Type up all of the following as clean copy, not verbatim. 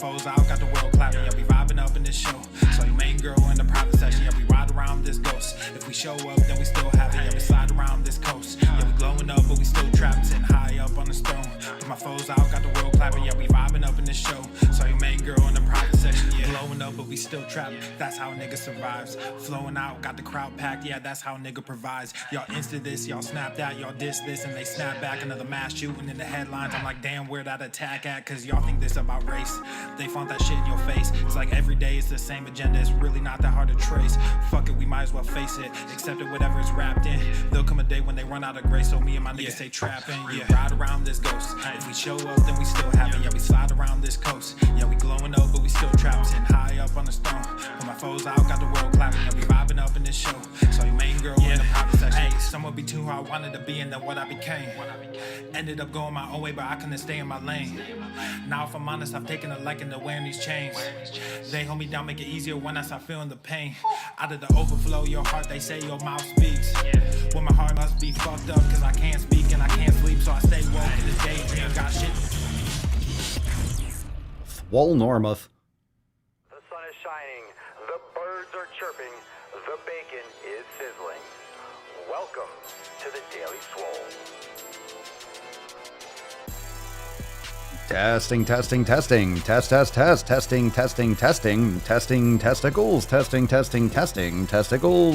foes out, got the world clapping. Yeah, we vibing up in this show. So your main girl in the private section. Yeah, we ride around this ghost. If we show up, then we still have it. Yeah, we slide around this coast. Yeah, we glowing up, but we still trapped, sitting high up on the stone. Put my foes out, got the world clapping. Yeah, we vibing up in this show. So your main girl in the private section. Yeah, glowing up, but we still trapped. That's how a nigga survives. Flowing out, got the crowd packed. Yeah, that's how a nigga provides. Y'all insta this, y'all snap that, y'all diss this, and they snap back. Another mass shooting in the headlines. I'm like, damn, where that attack at? Cause y'all think this about race. They font that shit in your face. It's like every day it's the same agenda. It's really not that hard to trace. Fuck it, we might as well face it. Accept it, whatever it's wrapped in. There'll come a day when they run out of grace. So me and my niggas stay trapping. Yeah, ride around this ghost. If we show up, then we still have it. Yeah, we slide around this coast. Yeah, we glowing up, but we still trapped, sitting high up on the stone. Put my foes out, got the world clapping. Yeah, we vibing up in this show. So your main girl in the private section. Hey, someone be too who I wanted to be and then what I became. Ended up going my own way, but I couldn't stay in my lane. Now if I'm honest, I've taken a liking to wearing these chains. They hold me down, make it easier when I start feeling the pain. Out of the overflow, your heart, they say your mouth speaks. Well, my heart must be fucked up, cause I can't speak and I can't sleep, so I stay woke in the daydream. Got shit. Swole Normuth. The sun is shining, the birds are chirping, the bacon is sizzling. Welcome to the Daily Swole. Testing, testing, testing, testing, testicles,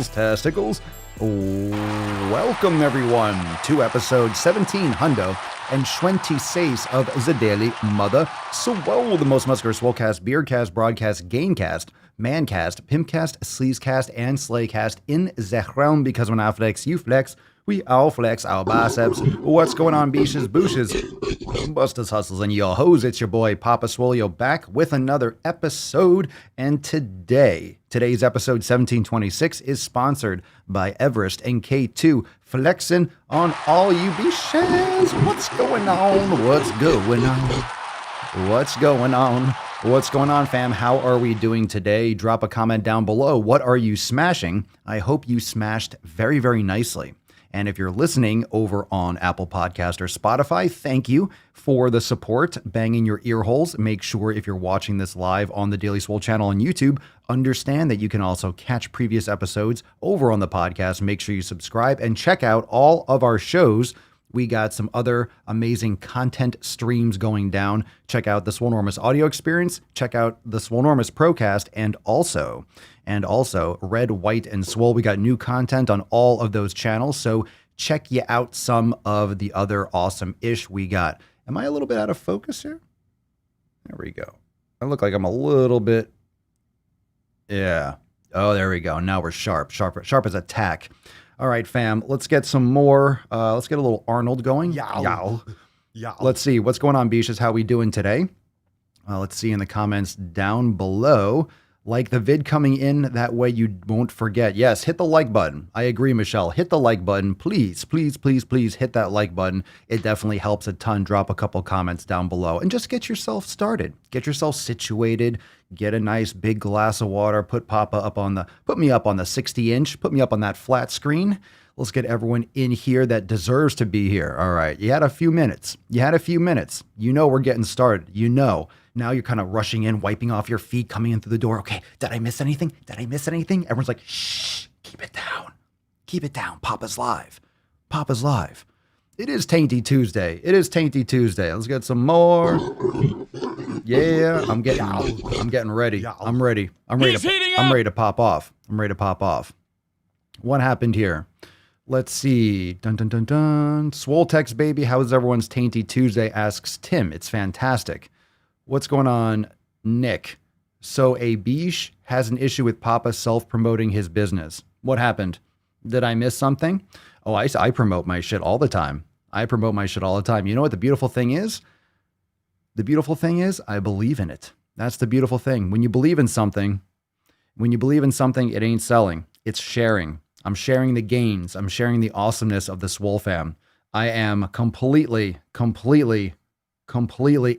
testicles. Welcome everyone to episode 17 hundo and 26 of the Daily Mother Swole, the most muscular swolecast, beercast, broadcast, gamecast, mancast, pimpcast, sleazecast, and slaycast in the realm, because when I flex, you flex. We all flex our biceps. What's going on, beaches, booshes, busters, hustles, and your hoes? It's your boy, Papa Swole, back with another episode. And today's episode 1726 is sponsored by Everest and K2, flexing on all you beaches. What's going on? What's going on? What's going on? What's going on, fam? How are we doing today? Drop a comment down below. What are you smashing? I hope you smashed very, very nicely. And if you're listening over on Apple Podcast or Spotify, thank you for the support, banging your ear holes. Make sure if you're watching this live on the Daily Swole channel on YouTube, understand that you can also catch previous episodes over on the podcast. Make sure you subscribe and check out all of our shows. We got some other amazing content streams going down. Check out the Swolenormous audio experience. Check out the Swolenormous Procast, and also Red, White, and Swole. We got new content on all of those channels, so check you out some of the other awesome-ish we got. Am I a little bit out of focus here? There we go. I look like I'm a little bit... Yeah. Oh, there we go. Now we're sharp as a tack. All right, fam, let's get some more. Let's get a little Arnold going. Yow. Let's see. What's going on, Beaches? How we doing today? Let's see in the comments down below. Like the vid coming in, that way you won't forget. Yes, hit the like button. I agree, Michelle. Hit the like button. Please, please, please, please hit that like button. It definitely helps a ton. Drop a couple comments down below and just get yourself started. Get yourself situated. Get a nice big glass of water. Put me up on the 60-inch. Put me up on that flat screen. Let's get everyone in here that deserves to be here. All right. You had a few minutes. You know we're getting started. You know. Now you're kind of rushing in, wiping off your feet, coming in through the door. Okay, did I miss anything? Everyone's like, shh, keep it down. Papa's live. It is Tainty Tuesday. Let's get some more. Yeah, I'm getting ready. I'm ready to pop off. What happened here? Let's see. Dun dun dun dun. Swole text baby. How is everyone's Tainty Tuesday? Asks Tim. It's fantastic. What's going on, Nick? So a Biche has an issue with Papa self-promoting his business. What happened? Did I miss something? Oh, I promote my shit all the time. You know what the beautiful thing is? I believe in it. That's the beautiful thing. When you believe in something, it ain't selling. It's sharing. I'm sharing the gains. I'm sharing the awesomeness of the Swole fam. I am completely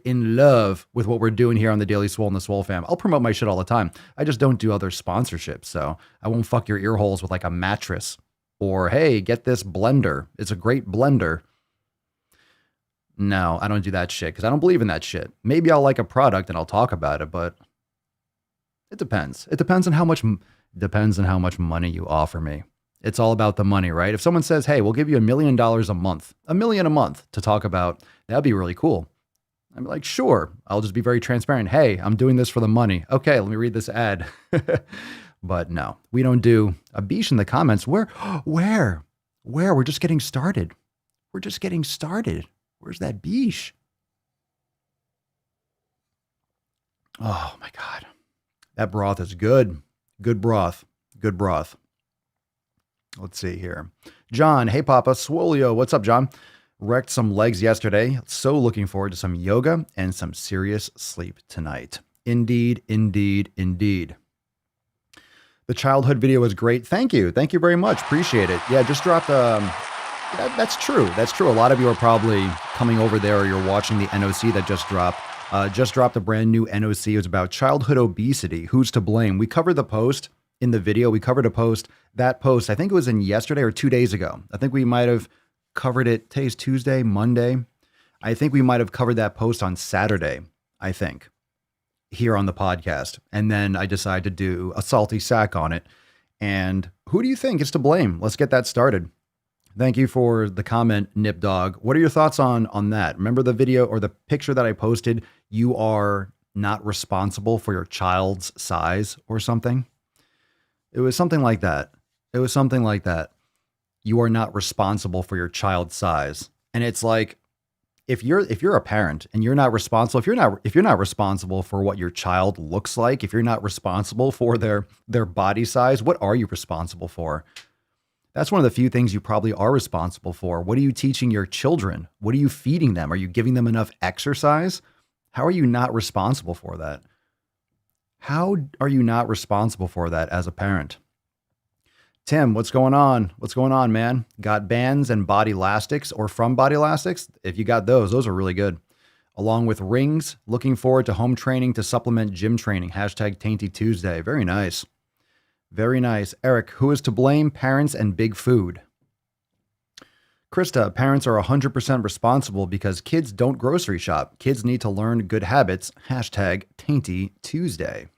in love with what we're doing here on the Daily Swole and the Swole fam. I'll promote my shit all the time. I just don't do other sponsorships, so I won't fuck your ear holes with like a mattress or, hey, get this blender. It's a great blender. No, I don't do that shit because I don't believe in that shit. Maybe I'll like a product and I'll talk about it, but it depends. It depends on how much money you offer me. It's all about the money, right? If someone says, "Hey, we'll give you $1 million a month, $1 million a month to talk about," that'd be really cool. I'm like, sure. I'll just be very transparent. Hey, I'm doing this for the money. Okay, let me read this ad. But no, we don't do a beesh in the comments. Where? We're just getting started. We're just getting started. Where's that beesh? Oh my God. That broth is good. Good broth. Good broth. Let's see here. John, hey Papa, Swolio. What's up, John? Wrecked some legs yesterday. So looking forward to some yoga and some serious sleep tonight. Indeed, indeed, indeed. The childhood video was great. Thank you. Thank you very much. Appreciate it. Yeah, just dropped that's true. That's true. A lot of you are probably coming over there or you're watching the NOC that just dropped. Just dropped a brand new NOC. It was about childhood obesity. Who's to blame? We covered the post in the video. We covered a post. That post, I think it was in yesterday or 2 days ago. I think we might have covered it. Today's Tuesday, Monday. I think we might have covered that post on Saturday, I think, here on the podcast. And then I decided to do a salty sack on it. And who do you think is to blame? Let's get that started. Thank you for the comment, Nip Dog. What are your thoughts on that? Remember the video or the picture that I posted? You are not responsible for your child's size or something. It was something like that. It was something like that. You are not responsible for your child's size. And it's like, if you're a parent and you're not responsible, if you're not responsible for what your child looks like, if you're not responsible for their body size, what are you responsible for? That's one of the few things you probably are responsible for. What are you teaching your children? What are you feeding them? Are you giving them enough exercise? How are you not responsible for that? How are you not responsible for that as a parent? Tim, what's going on? What's going on, man? Got bands and body elastics or from body elastics? If you got those are really good. Along with rings, looking forward to home training to supplement gym training. Hashtag Tainty Tuesday. Very nice. Very nice. Eric, who is to blame? Parents and big food. Krista, parents are 100% responsible because kids don't grocery shop. Kids need to learn good habits. Hashtag Tainty Tuesday.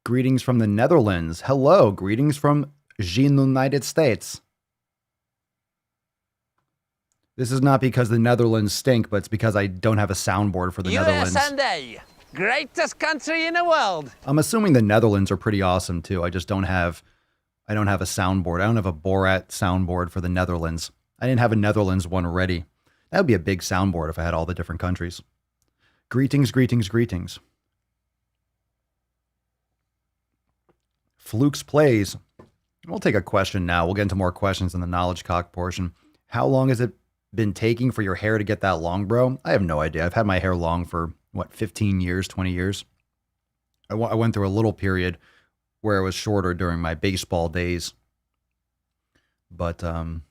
Greetings from the Netherlands. Hello. Greetings from the United States. This is not because the Netherlands stink, but it's because I don't have a soundboard for the Netherlands. USA, greatest country in the world. I'm assuming the Netherlands are pretty awesome too. I don't have a soundboard. I don't have a Borat soundboard for the Netherlands. I didn't have a Netherlands one ready. That would be a big soundboard if I had all the different countries. Greetings, greetings, greetings. Flukes plays. We'll take a question now. We'll get into more questions in the knowledge cock portion. How long has it been taking for your hair to get that long, bro? I have no idea. I've had my hair long for 15 years, 20 years. I went through a little period where it was shorter during my baseball days. But everyone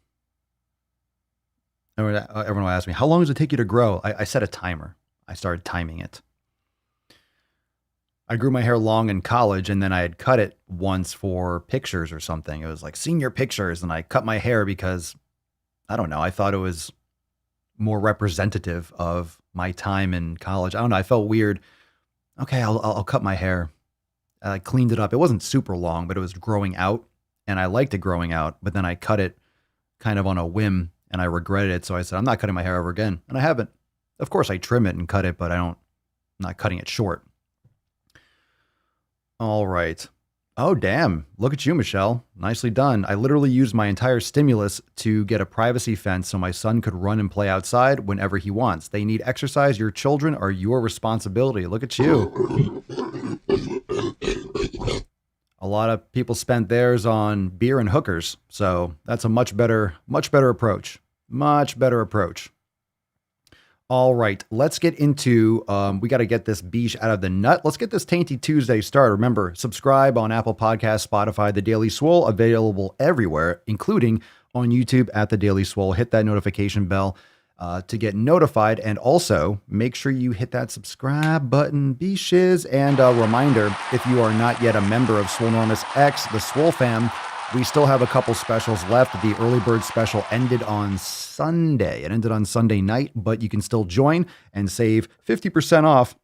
will ask me, how long does it take you to grow? I set a timer. I started timing it. I grew my hair long in college and then I had cut it once for pictures or something. It was like senior pictures and I cut my hair because, I don't know, I thought it was more representative of my time in college. I don't know, I felt weird. Okay, I'll cut my hair. I cleaned it up. It wasn't super long, but it was growing out and I liked it growing out, but then I cut it kind of on a whim and I regretted it. So I said, I'm not cutting my hair ever again. And I haven't. Of course I trim it and cut it, but I'm not cutting it short. All right. Oh, damn. Look at you, Michelle. Nicely done. I literally used my entire stimulus to get a privacy fence so my son could run and play outside whenever he wants. They need exercise. Your children are your responsibility. Look at you. A lot of people spent theirs on beer and hookers. So that's a much better approach. Much better approach. All right, let's get into, we got to get this beach out of the nut. Let's get this Tainty Tuesday started. Remember, subscribe on Apple Podcasts, Spotify, The Daily Swole, available everywhere, including on YouTube at The Daily Swole. Hit that notification bell to get notified. And also, make sure you hit that subscribe button, be shiz. And a reminder, if you are not yet a member of Swolenormous X, the Swole fam, We still have a couple specials left. The early bird special ended on Sunday. It ended on Sunday night, but you can still join and save 50% off.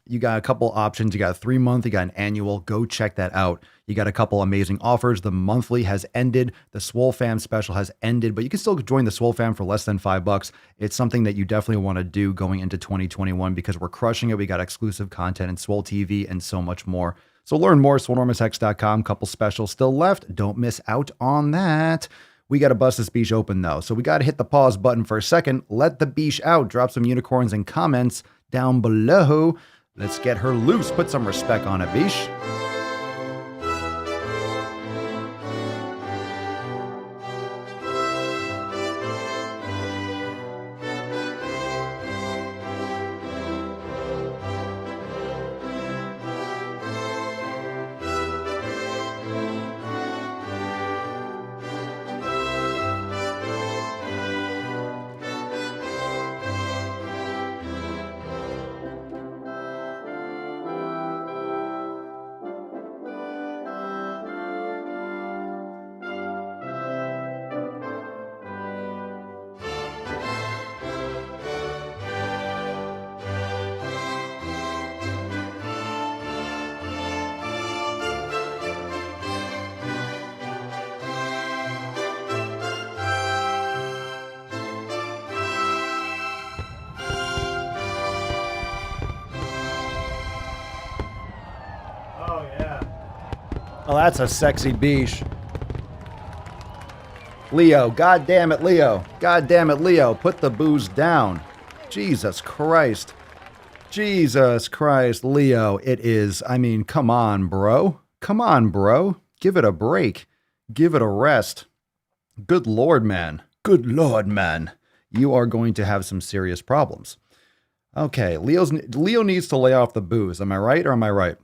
You got a couple options. You got a 3-month, you got an annual. Go check that out. You got a couple amazing offers. The monthly has ended. The Swole Fam special has ended, but you can still join the Swole Fam for less than $5. It's something that you definitely want to do going into 2021 because we're crushing it. We got exclusive content and Swole TV and so much more. So learn more, swolenormousx.com. Couple specials still left. Don't miss out on that. We got to bust this beach open though. So we got to hit the pause button for a second. Let the beach out. Drop some unicorns and comments down below. Let's get her loose. Put some respect on it, Bish. Oh, that's a sexy beach. Leo, God damn it, Leo. God damn it, Leo. Put the booze down. Jesus Christ. Jesus Christ, Leo. It is, I mean, come on, bro. Come on, bro. Give it a break. Give it a rest. Good Lord, man. Good Lord, man. You are going to have some serious problems. Okay, Leo needs to lay off the booze. Am I right or am I right?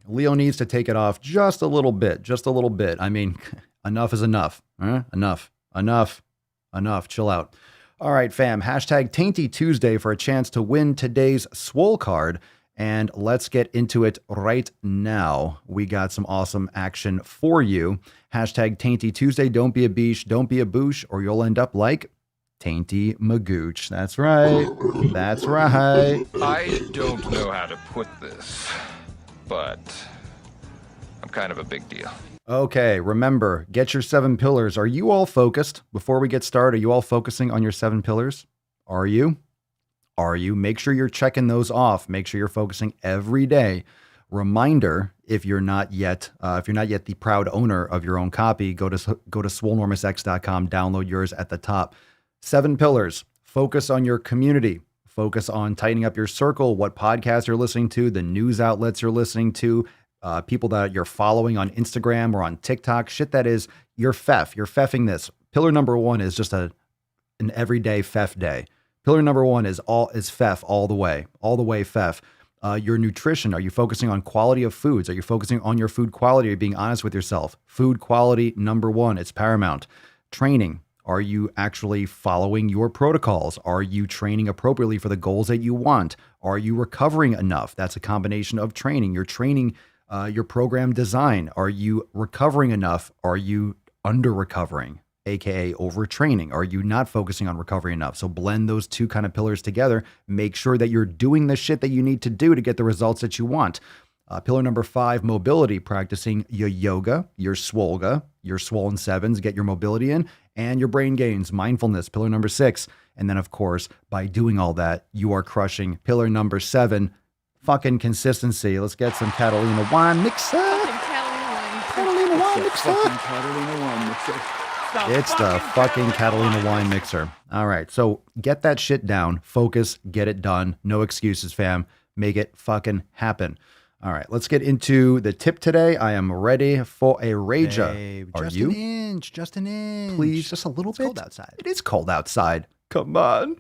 Leo needs to take it off just a little bit. Just a little bit. I mean, enough is enough. Enough. Chill out. All right, fam. Hashtag Tainty Tuesday for a chance to win today's Swole card. And let's get into it right now. We got some awesome action for you. Hashtag Tainty Tuesday. Don't be a beesh. Don't be a boosh, or you'll end up like Tainty Magooch. That's right. That's right. I don't know how to put this, but I'm kind of a big deal. Okay, remember, get your 7 pillars. Are you all focused? Before we get started, are you all focusing on your 7 pillars? Are you? Are you? Make sure you're checking those off. Make sure you're focusing every day. Reminder, if you're not yet the proud owner of your own copy, go to swolenormousx.com, download yours at the top. 7 pillars. Focus on your community. Focus on tightening up your circle, what podcasts you're listening to, the news outlets you're listening to, people that you're following on Instagram or on TikTok. Shit that is your Fef. You're feffing this. Pillar number 1 is just an everyday Fef day. Pillar number 1 is Fef all the way Fef. Your nutrition. Are you focusing on quality of foods? Are you focusing on your food quality? Are you being honest with yourself? Food quality, number 1. It's paramount. Training. Are you actually following your protocols? Are you training appropriately for the goals that you want? Are you recovering enough? That's a combination of training. Your training, your program design. Are you recovering enough? Are you under recovering, aka overtraining? Are you not focusing on recovery enough? So blend those 2 kind of pillars together. Make sure that you're doing the shit that you need to do to get the results that you want. Pillar number 5, mobility, practicing your yoga, your swolga, your swollen 7s, get your mobility in, and your brain gains, mindfulness, pillar number 6. And then, of course, by doing all that, you are crushing pillar number 7, fucking consistency. Let's get some Catalina wine mixer. Catalina wine mixer. It's the fucking Catalina wine mixer. All right, so get that shit down. Focus, get it done. No excuses, fam. Make it fucking happen. All right, let's get into the tip today. I am ready for a rager. Hey, Are just you? Just an inch. Please, just a little bit. It's cold outside. It is cold outside. Come on.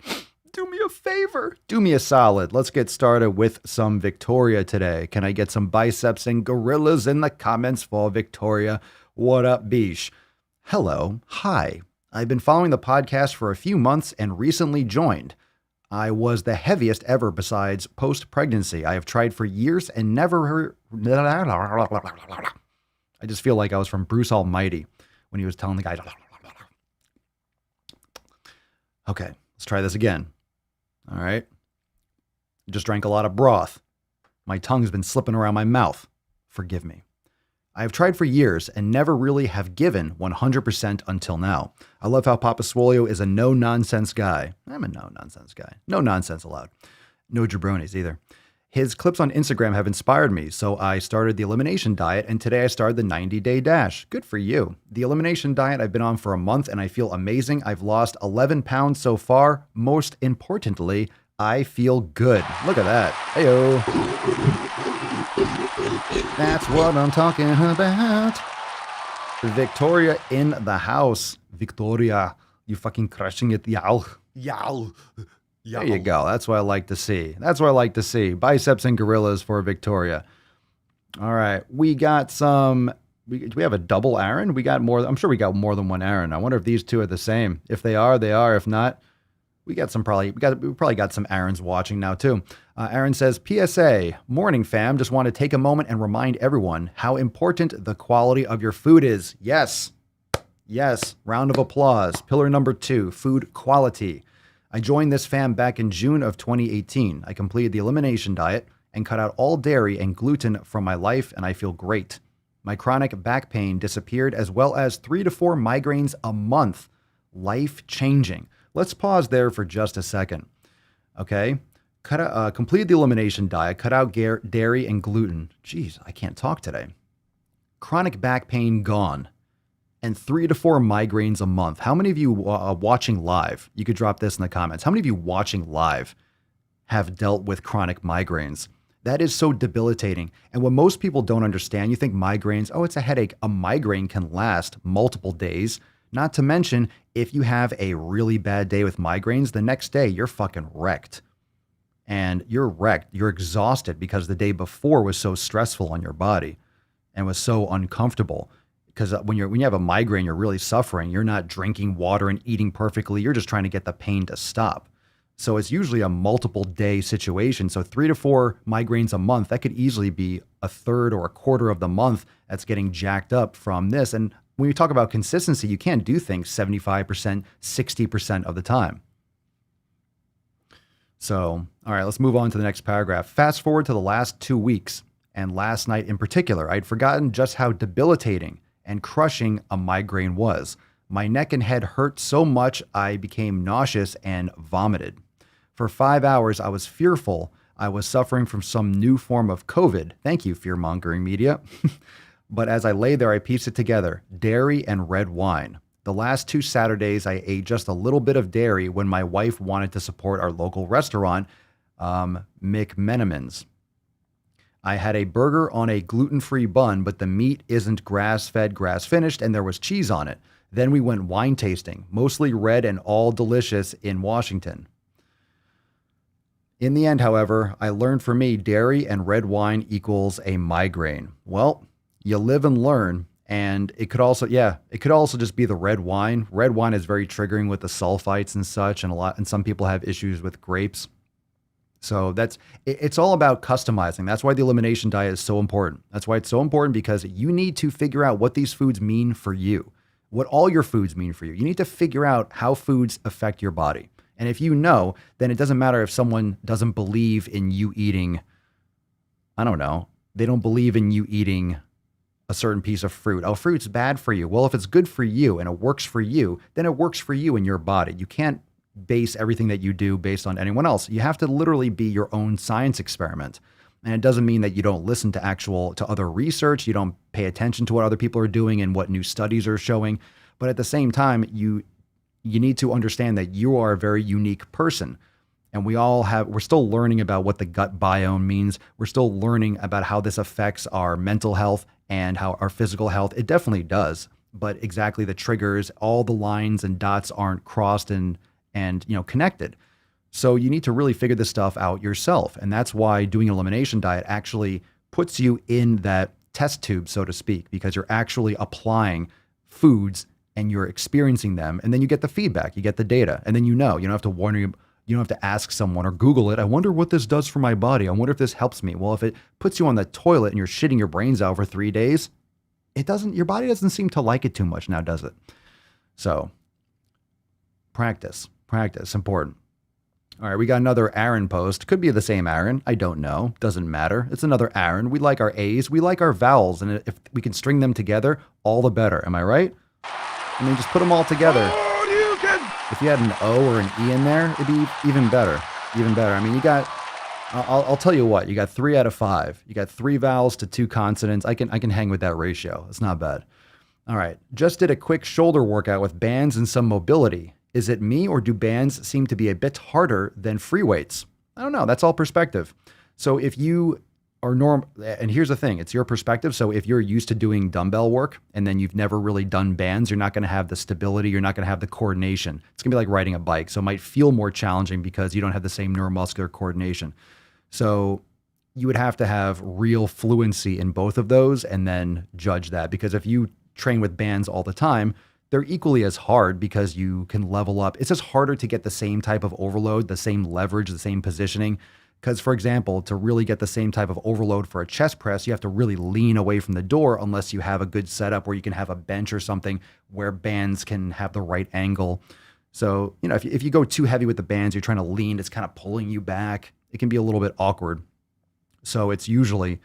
Do me a favor. Do me a solid. Let's get started with some Victoria today. Can I get some biceps and gorillas in the comments for Victoria? What up, Bish? Hello. Hi. I've been following the podcast for a few months and recently joined. I was the heaviest ever besides post-pregnancy. I have tried for years and never I just feel like I was from Bruce Almighty when he was telling the guy. Okay, let's try this again. All right. Just drank a lot of broth. My tongue's been slipping around my mouth. Forgive me. I have tried for years and never really have given 100% until now. I love how Papa Swolio is a no-nonsense guy. I'm a no-nonsense guy. No nonsense allowed. No jabronis either. His clips on Instagram have inspired me, so I started the elimination diet, and today I started the 90-day dash. Good for you. The elimination diet I've been on for a month, and I feel amazing. I've lost 11 pounds so far. Most importantly, I feel good. Look at that. Heyo. That's what I'm talking about. Victoria in the house. Victoria, you fucking crushing it, y'all. Yow. There you go. That's what I like to see. That's what I like to see. Biceps and gorillas for Victoria. All right. We got some. Do we have a double Aaron? We got more. I'm sure we got more than one Aaron. I wonder if these two are the same. If they are, they are. If not, we probably got some Aarons watching now too. Aaron says, PSA, morning fam, just want to take a moment and remind everyone how important the quality of your food is. Yes. Yes. Round of applause. Pillar number 2, food quality. I joined this fam back in June of 2018. I completed the elimination diet and cut out all dairy and gluten from my life, and I feel great. My chronic back pain disappeared, as well as 3 to 4 migraines a month. Life-changing. Let's pause there for just a second. Okay? Completed the elimination diet, cut out dairy and gluten. Jeez, I can't talk today. Chronic back pain gone. And 3 to 4 migraines a month. How many of you watching live, you could drop this in the comments, how many of you watching live have dealt with chronic migraines? That is so debilitating. And what most people don't understand, you think migraines, oh, it's a headache. A migraine can last multiple days. Not to mention, if you have a really bad day with migraines, the next day you're fucking wrecked. And you're wrecked. You're exhausted because the day before was so stressful on your body and was so uncomfortable. Because when you have a migraine, you're really suffering. You're not drinking water and eating perfectly. You're just trying to get the pain to stop. So it's usually a multiple day situation. So 3 to 4 migraines a month, that could easily be a third or a quarter of the month that's getting jacked up from this. And when you talk about consistency, you can't do things 75%, 60% of the time. So, all right, let's move on to the next paragraph. Fast forward to the last 2 weeks, and last night in particular, I'd forgotten just how debilitating and crushing a migraine was. My neck and head hurt so much I became nauseous and vomited. For 5 hours, I was fearful I was suffering from some new form of COVID. Thank you, fear-mongering media. But as I lay there, I pieced it together. Dairy and red wine. The last 2 Saturdays, I ate just a little bit of dairy when my wife wanted to support our local restaurant, McMenamin's. I had a burger on a gluten-free bun, but the meat isn't grass-fed, grass-finished, and there was cheese on it. Then we went wine tasting, mostly red and all delicious in Washington. In the end, however, I learned for me, dairy and red wine equals a migraine. Well, you live and learn, and it could also just be the red wine. Red wine is very triggering with the sulfites and such, and some people have issues with grapes. So it's all about customizing. That's why the elimination diet is so important. That's why it's so important, because you need to figure out what these foods mean for you, what all your foods mean for you. You need to figure out how foods affect your body. And if you know, then it doesn't matter if someone doesn't believe in you eating, I don't know, they don't believe in you eating a certain piece of fruit. Oh, fruit's bad for you. Well, if it's good for you and it works for you, then it works for you in your body. You can't base everything that you do based on anyone else. You have to literally be your own science experiment. And it doesn't mean that you don't listen to other research, you don't pay attention to what other people are doing and what new studies are showing. But at the same time, you need to understand that you are a very unique person. And we're still learning about what the gut biome means. We're still learning about how this affects our mental health and how our physical health. It definitely does. But exactly the triggers, all the lines and dots aren't crossed and connected. So you need to really figure this stuff out yourself. And that's why doing an elimination diet actually puts you in that test tube, so to speak, because you're actually applying foods and you're experiencing them. And then you get the feedback, you get the data, and then you don't have to wonder, you don't have to ask someone or Google it. I wonder what this does for my body. I wonder if this helps me. Well, if it puts you on the toilet and you're shitting your brains out for 3 days, your body doesn't seem to like it too much now, does it? So practice, important. All right, we got another Aaron post. Could be the same Aaron. I don't know. Doesn't matter. It's another Aaron. We like our A's. We like our vowels. And if we can string them together, all the better. Am I right? I mean, just put them all together. If you had an O or an E in there, it'd be even better. Even better. I mean, you got, I'll tell you what, you got 3 out of 5. You got 3 vowels to 2 consonants. I can hang with that ratio. It's not bad. All right. Just did a quick shoulder workout with bands and some mobility. Is it me, or do bands seem to be a bit harder than free weights? I don't know. That's all perspective. So if you are and here's the thing, it's your perspective. So if you're used to doing dumbbell work and then you've never really done bands, you're not going to have the stability. You're not going to have the coordination. It's going to be like riding a bike. So it might feel more challenging because you don't have the same neuromuscular coordination. So you would have to have real fluency in both of those and then judge that. Because if you train with bands all the time, they're equally as hard because you can level up. It's just harder to get the same type of overload, the same leverage, the same positioning. Because, for example, to really get the same type of overload for a chest press, you have to really lean away from the door unless you have a good setup where you can have a bench or something where bands can have the right angle. So, if you go too heavy with the bands, you're trying to lean, it's kind of pulling you back. It can be a little bit awkward. So it usually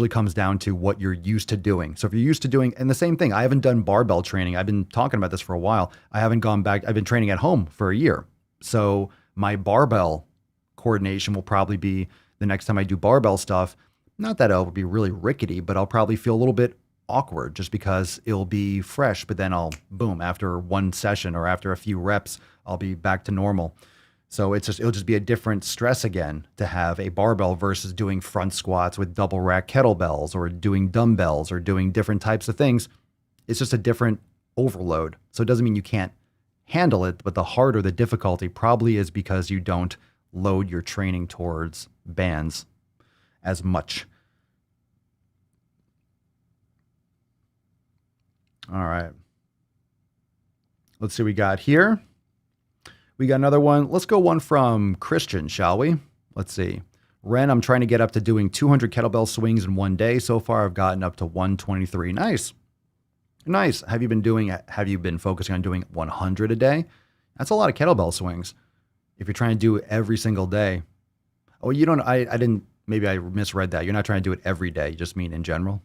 comes down to what you're used to doing. So if you're used to doing, and the same thing, I haven't done barbell training. I've been talking about this for a while. I haven't gone back. I've been training at home for a year. So my barbell coordination will probably be the next time I do barbell stuff. Not that it'll be really rickety, but I'll probably feel a little bit awkward just because it'll be fresh. But then boom, after one session or after a few reps, I'll be back to normal. So it'll just be a different stress again to have a barbell versus doing front squats with double rack kettlebells or doing dumbbells or doing different types of things. It's just a different overload. So it doesn't mean you can't handle it, but the harder the difficulty probably is because you don't load your training towards bands as much. All right. Let's see what we got here. We got another one. Let's go one from Christian, shall we? Let's see. Ren, I'm trying to get up to doing 200 kettlebell swings in one day. So far, I've gotten up to 123. Nice. Nice. Have you been focusing on doing 100 a day? That's a lot of kettlebell swings. If you're trying to do it every single day. Oh, you don't, I didn't, maybe I misread that. You're not trying to do it every day. You just mean in general.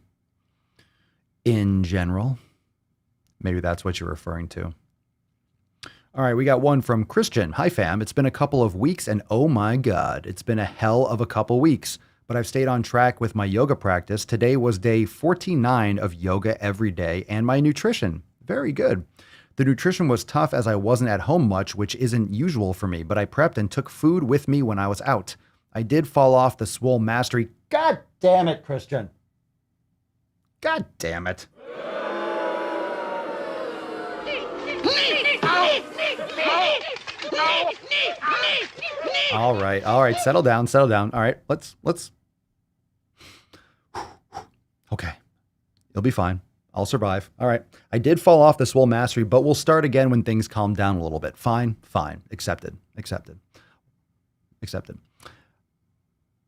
In general. Maybe that's what you're referring to. All right, we got one from Christian. Hi, fam. It's been a couple of weeks, and oh my God, it's been a hell of a couple weeks. But I've stayed on track with my yoga practice. Today was day 49 of yoga every day, and my nutrition. Very good. The nutrition was tough as I wasn't at home much, which isn't usual for me, but I prepped and took food with me when I was out. I did fall off the Swole Mastery. God damn it, Christian. God damn it. All right. Settle down. All right, let's. Okay, it'll be fine. I'll survive. All right. I did fall off the Swole Mastery, but we'll start again when things calm down a little bit. Fine. Accepted.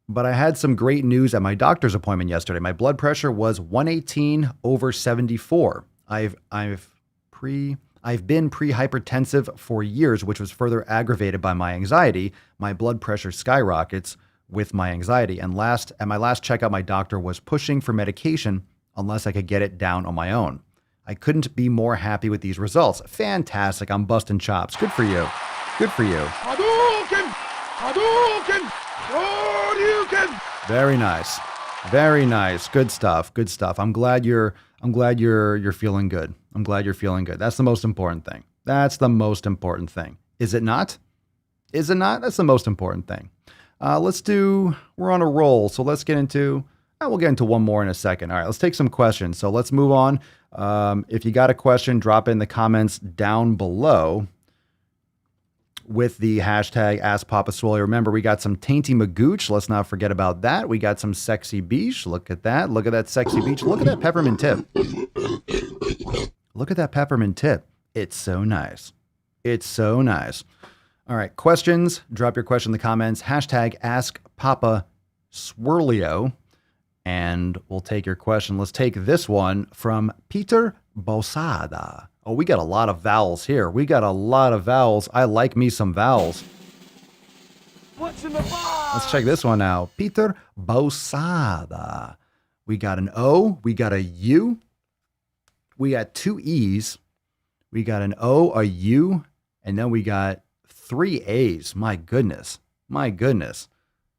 But I had some great news at my doctor's appointment yesterday. My blood pressure was 118/74. I've been pre-hypertensive for years, which was further aggravated by my anxiety. My blood pressure skyrockets with my anxiety. And at my last checkup, my doctor was pushing for medication unless I could get it down on my own. I couldn't be more happy with these results. Fantastic. I'm busting chops. Good for you. Hadouken! Very nice. Good stuff. I'm glad you're feeling good. That's the most important thing. Is it not? That's the most important thing. We're on a roll. So let's get into, we'll get into one more in a second. All right, let's take some questions. So let's move on. If you got a question, drop it in the comments down below with the hashtag AskPapaSwole. Remember, we got some Tainty Magooch. Let's not forget about that. We got some Sexy Beach. Look at that Sexy Beach. Look at that peppermint tip. It's so nice. All right, questions. Drop your question in the comments. Hashtag AskPapaSwirlio. And we'll take your question. Let's take this one from Peter Bosada. Oh, we got a lot of vowels here. We got a lot of vowels. I like me some vowels. What's in the box? Let's check this one out. Peter Bosada. We got an O. We got a U. We got 2 E's. We got an O, a U, and then we got 3 A's. My goodness. My goodness.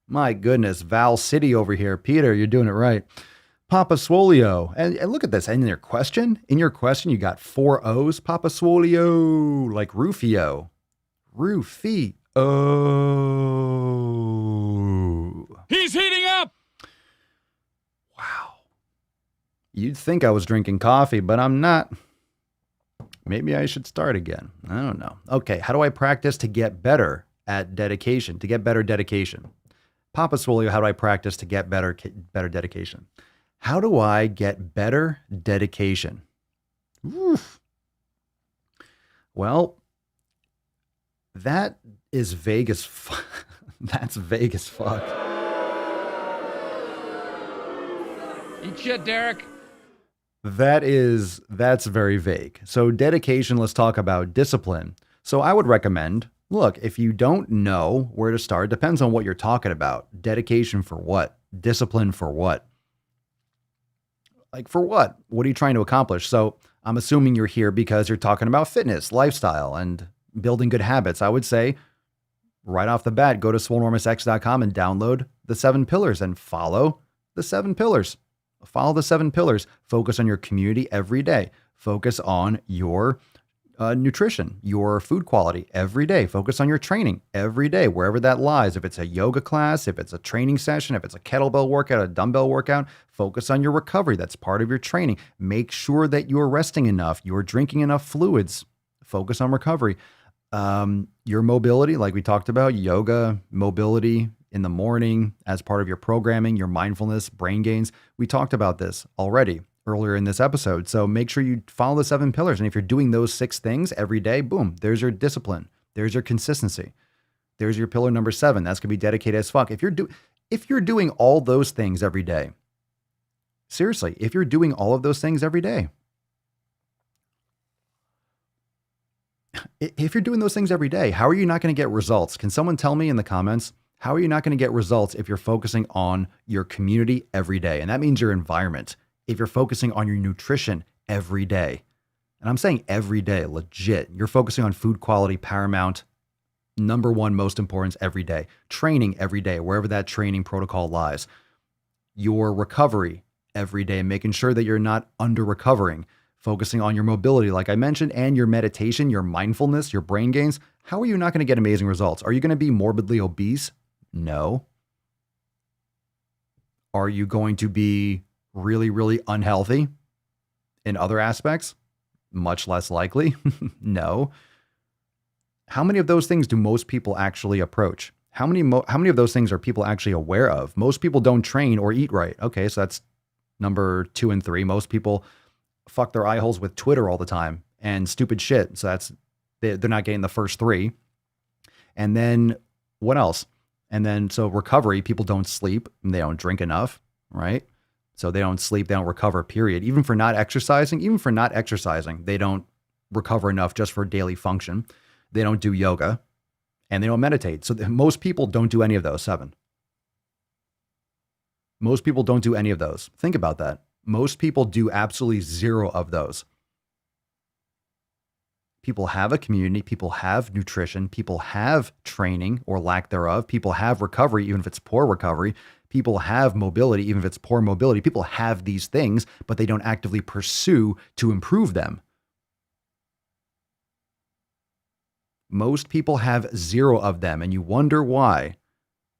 My goodness. Val City over here. Peter, you're doing it right. Papa Swolio. And look at this. And in your question, you got 4 O's. Papa Swolio. Like Rufio. Rufio. He's heating up! Wow. You'd think I was drinking coffee, but I'm not. Maybe I should start again. I don't know. Okay, how do I practice to get better at dedication, to get better dedication? Papa Swolio, how do I practice to get better dedication? How do I get better dedication? Oof. Well, that is vague as fuck. That's vague as fuck. Eat shit, Derek. That's very vague. So dedication, let's talk about discipline. So I would recommend, look, if you don't know where to start, depends on what you're talking about. Dedication for what? Discipline for what? Like for what? What are you trying to accomplish? So I'm assuming you're here because you're talking about fitness, lifestyle, and building good habits. I would say right off the bat, go to swolenormousx.com and download the 7 pillars and follow the 7 pillars. Follow the 7 pillars. Focus on your community every day. Focus on your nutrition, your food quality every day. Focus on your training every day, wherever that lies. If it's a yoga class, if it's a training session, if it's a kettlebell workout, a dumbbell workout, focus on your recovery. That's part of your training. Make sure that you're resting enough, you're drinking enough fluids. Focus on recovery. Your mobility, like we talked about, yoga, mobility in the morning as part of your programming, your mindfulness, brain gains. We talked about this already earlier in this episode. So make sure you follow the 7 pillars. And if you're doing those 6 things every day, boom, there's your discipline. There's your consistency. There's your pillar number 7. That's going to be dedicated as fuck. If you're doing all those things every day, seriously, if you're doing all of those things every day, if you're doing those things every day, how are you not going to get results? Can someone tell me in the comments? How are you not going to get results if you're focusing on your community every day? And that means your environment. If you're focusing on your nutrition every day, and I'm saying every day, legit, you're focusing on food quality, paramount, number 1 most importance every day. Training every day, wherever that training protocol lies. Your recovery every day, making sure that you're not under recovering. Focusing on your mobility, like I mentioned, and your meditation, your mindfulness, your brain gains. How are you not going to get amazing results? Are you going to be morbidly obese? No. Are you going to be really, really unhealthy in other aspects? Much less likely. No. How many of those things do most people actually approach? How many of those things are people actually aware of? Most people don't train or eat right. Okay, so that's number 2 and 3. Most people fuck their eye holes with Twitter all the time and stupid shit. So they're not getting the first 3. And then what else? And then, so recovery, people don't sleep and they don't drink enough, right? So they don't sleep, they don't recover, period. Even for not exercising, they don't recover enough just for daily function. They don't do yoga and they don't meditate. So most people don't do any of those 7. Most people don't do any of those. Think about that. Most people do absolutely 0 of those. People have a community, people have nutrition, people have training or lack thereof, people have recovery, even if it's poor recovery, people have mobility, even if it's poor mobility. People have these things, but they don't actively pursue to improve them. Most people have 0 of them, and you wonder why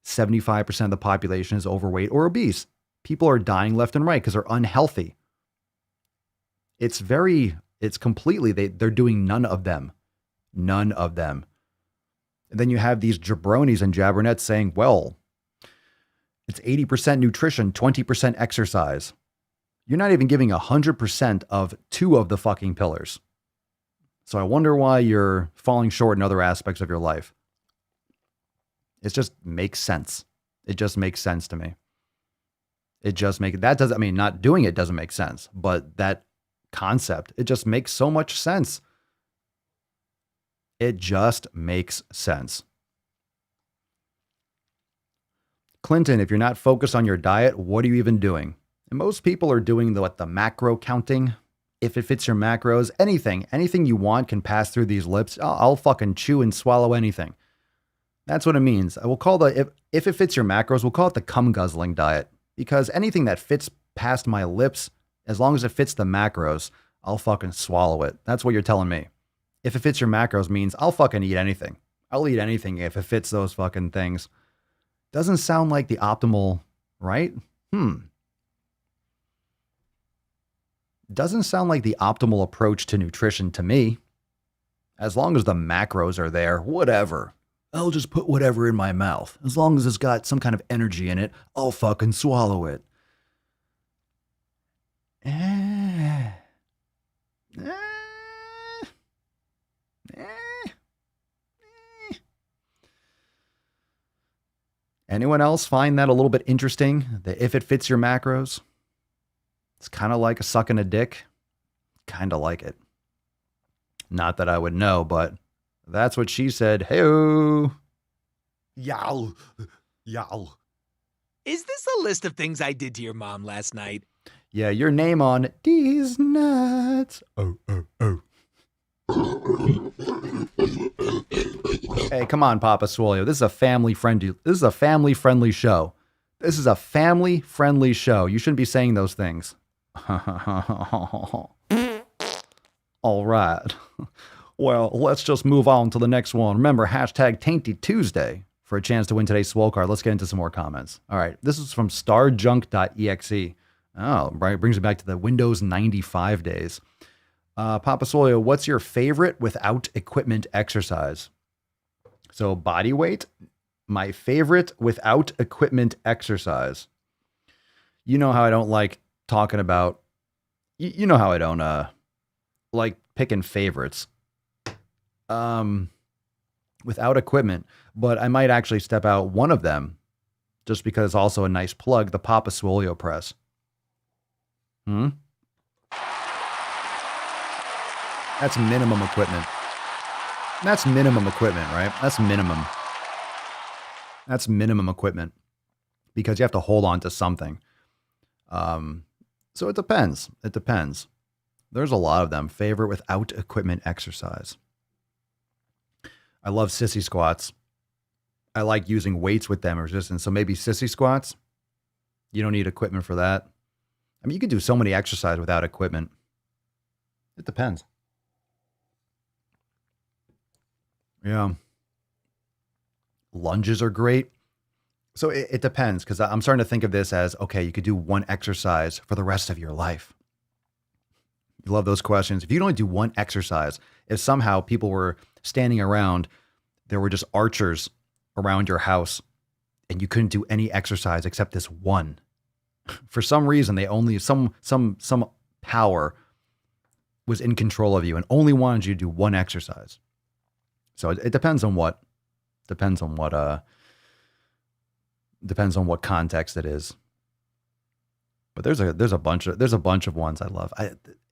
75% of the population is overweight or obese. People are dying left and right because they're unhealthy. It's completely, they're doing none of them. None of them. And then you have these jabronis and jabbernets saying, well, it's 80% nutrition, 20% exercise. You're not even giving 100% of 2 of the fucking pillars. So I wonder why you're falling short in other aspects of your life. It just makes sense. It just makes sense to me. It just makes that doesn't, I mean, not doing it doesn't make sense, but that concept, it just makes so much sense. It just makes sense. Clinton, if you're not focused on your diet, what are you even doing? And most people are doing the macro counting. If it fits your macros, anything you want can pass through these lips. I'll fucking chew and swallow anything. That's what it means. I will call if it fits your macros, we'll call it the cum guzzling diet, because anything that fits past my lips, as long as it fits the macros, I'll fucking swallow it. That's what you're telling me. If it fits your macros means I'll fucking eat anything. I'll eat anything if it fits those fucking things. Doesn't sound like the optimal, right? Doesn't sound like the optimal approach to nutrition to me. As long as the macros are there, whatever. I'll just put whatever in my mouth. As long as it's got some kind of energy in it, I'll fucking swallow it. Anyone else find that a little bit interesting? That if it fits your macros, it's kind of like a sucking a dick. Kind of like it. Not that I would know, but that's what she said. Hey-o. Yow. Yow. Is this a list of things I did to your mom last night? Yeah, your name on these nuts. Oh. Hey, come on, Papa Swole. This is a family-friendly show. This is a family-friendly show. You shouldn't be saying those things. All right. Well, let's just move on to the next one. Remember, hashtag Tainty Tuesday for a chance to win today's Swole card. Let's get into some more comments. All right. This is from starjunk.exe. Oh, right. Brings me back to the Windows 95 days. Papa Swole, what's your favorite without equipment exercise? So body weight, my favorite without equipment exercise. You know how I don't like talking about, you know how I don't like picking favorites without equipment, but I might actually step out one of them just because it's also a nice plug, the Papa Swole press. That's minimum equipment. That's minimum equipment, right? That's minimum. That's minimum equipment because you have to hold on to something. So it depends. It depends. There's a lot of them. Favorite without equipment exercise. I love sissy squats. I like using weights with them resistance. So maybe sissy squats. You don't need equipment for that. I mean, you can do so many exercises without equipment. It depends. Yeah. Lunges are great. So it depends, because I'm starting to think of this as, okay, you could do one exercise for the rest of your life. You love those questions. If you only do one exercise, if somehow people were standing around, there were just archers around your house, and you couldn't do any exercise except this one. For some reason, they only, some power was in control of you and only wanted you to do one exercise. So it depends on what context it is. But there's a bunch of ones I love.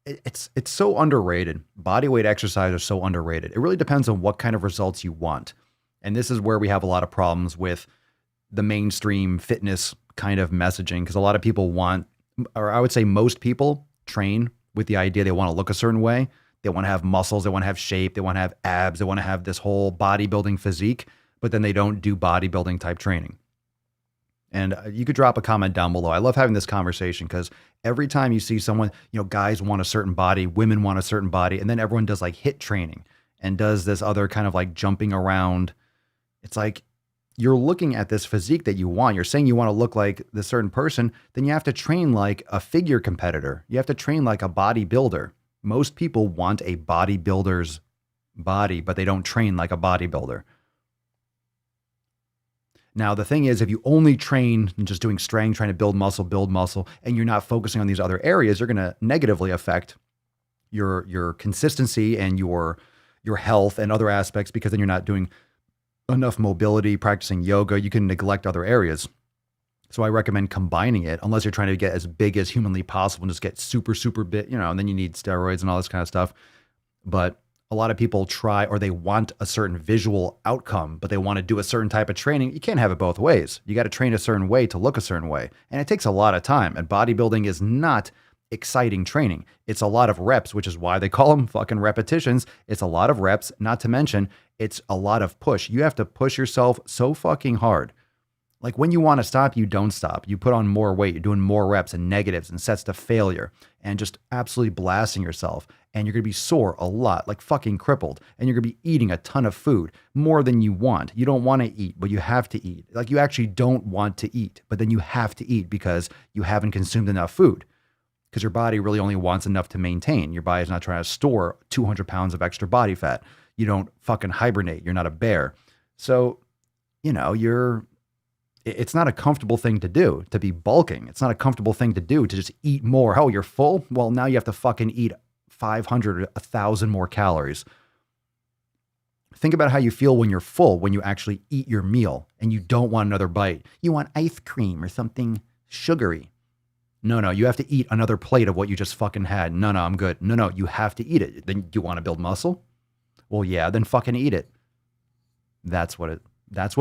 It's so underrated. Bodyweight exercise is so underrated. It really depends on what kind of results you want. And this is where we have a lot of problems with the mainstream fitness kind of messaging, because a lot of people want, or I would say most people train with the idea they want to look a certain way. They want to have muscles, they want to have shape, they want to have abs, they want to have this whole bodybuilding physique, but then they don't do bodybuilding type training. And you could drop a comment down below. I love having this conversation because every time you see someone, guys want a certain body, women want a certain body, and then everyone does like HIIT training and does this other kind of like jumping around. It's like you're looking at this physique that you want. You're saying you want to look like this certain person, then you have to train like a figure competitor. You have to train like a bodybuilder. Most people want a bodybuilder's body, but they don't train like a bodybuilder. Now, the thing is, if you only train and just doing strength, trying to build muscle, and you're not focusing on these other areas, you're going to negatively affect your consistency and your health and other aspects, because then you're not doing enough mobility, practicing yoga. You can neglect other areas. So I recommend combining it unless you're trying to get as big as humanly possible and just get super, super big, and then you need steroids and all this kind of stuff. But a lot of people try, or they want a certain visual outcome, but they want to do a certain type of training. You can't have it both ways. You got to train a certain way to look a certain way. And it takes a lot of time. And bodybuilding is not exciting training. It's a lot of reps, which is why they call them fucking repetitions. It's a lot of reps, not to mention it's a lot of push. You have to push yourself so fucking hard. Like when you want to stop, you don't stop. You put on more weight. You're doing more reps and negatives and sets to failure and just absolutely blasting yourself. And you're going to be sore a lot, like fucking crippled. And you're going to be eating a ton of food, more than you want. You don't want to eat, but you have to eat. Like you actually don't want to eat, but then you have to eat because you haven't consumed enough food. Because your body really only wants enough to maintain. Your body's not trying to store 200 pounds of extra body fat. You don't fucking hibernate. You're not a bear. So, it's not a comfortable thing to do, to be bulking. It's not a comfortable thing to do, to just eat more. Oh, you're full? Well, now you have to fucking eat 500, 1,000 more calories. Think about how you feel when you're full, when you actually eat your meal and you don't want another bite. You want ice cream or something sugary. No, you have to eat another plate of what you just fucking had. No, I'm good. No, you have to eat it. Then you want to build muscle? Well, yeah, then fucking eat it. That's what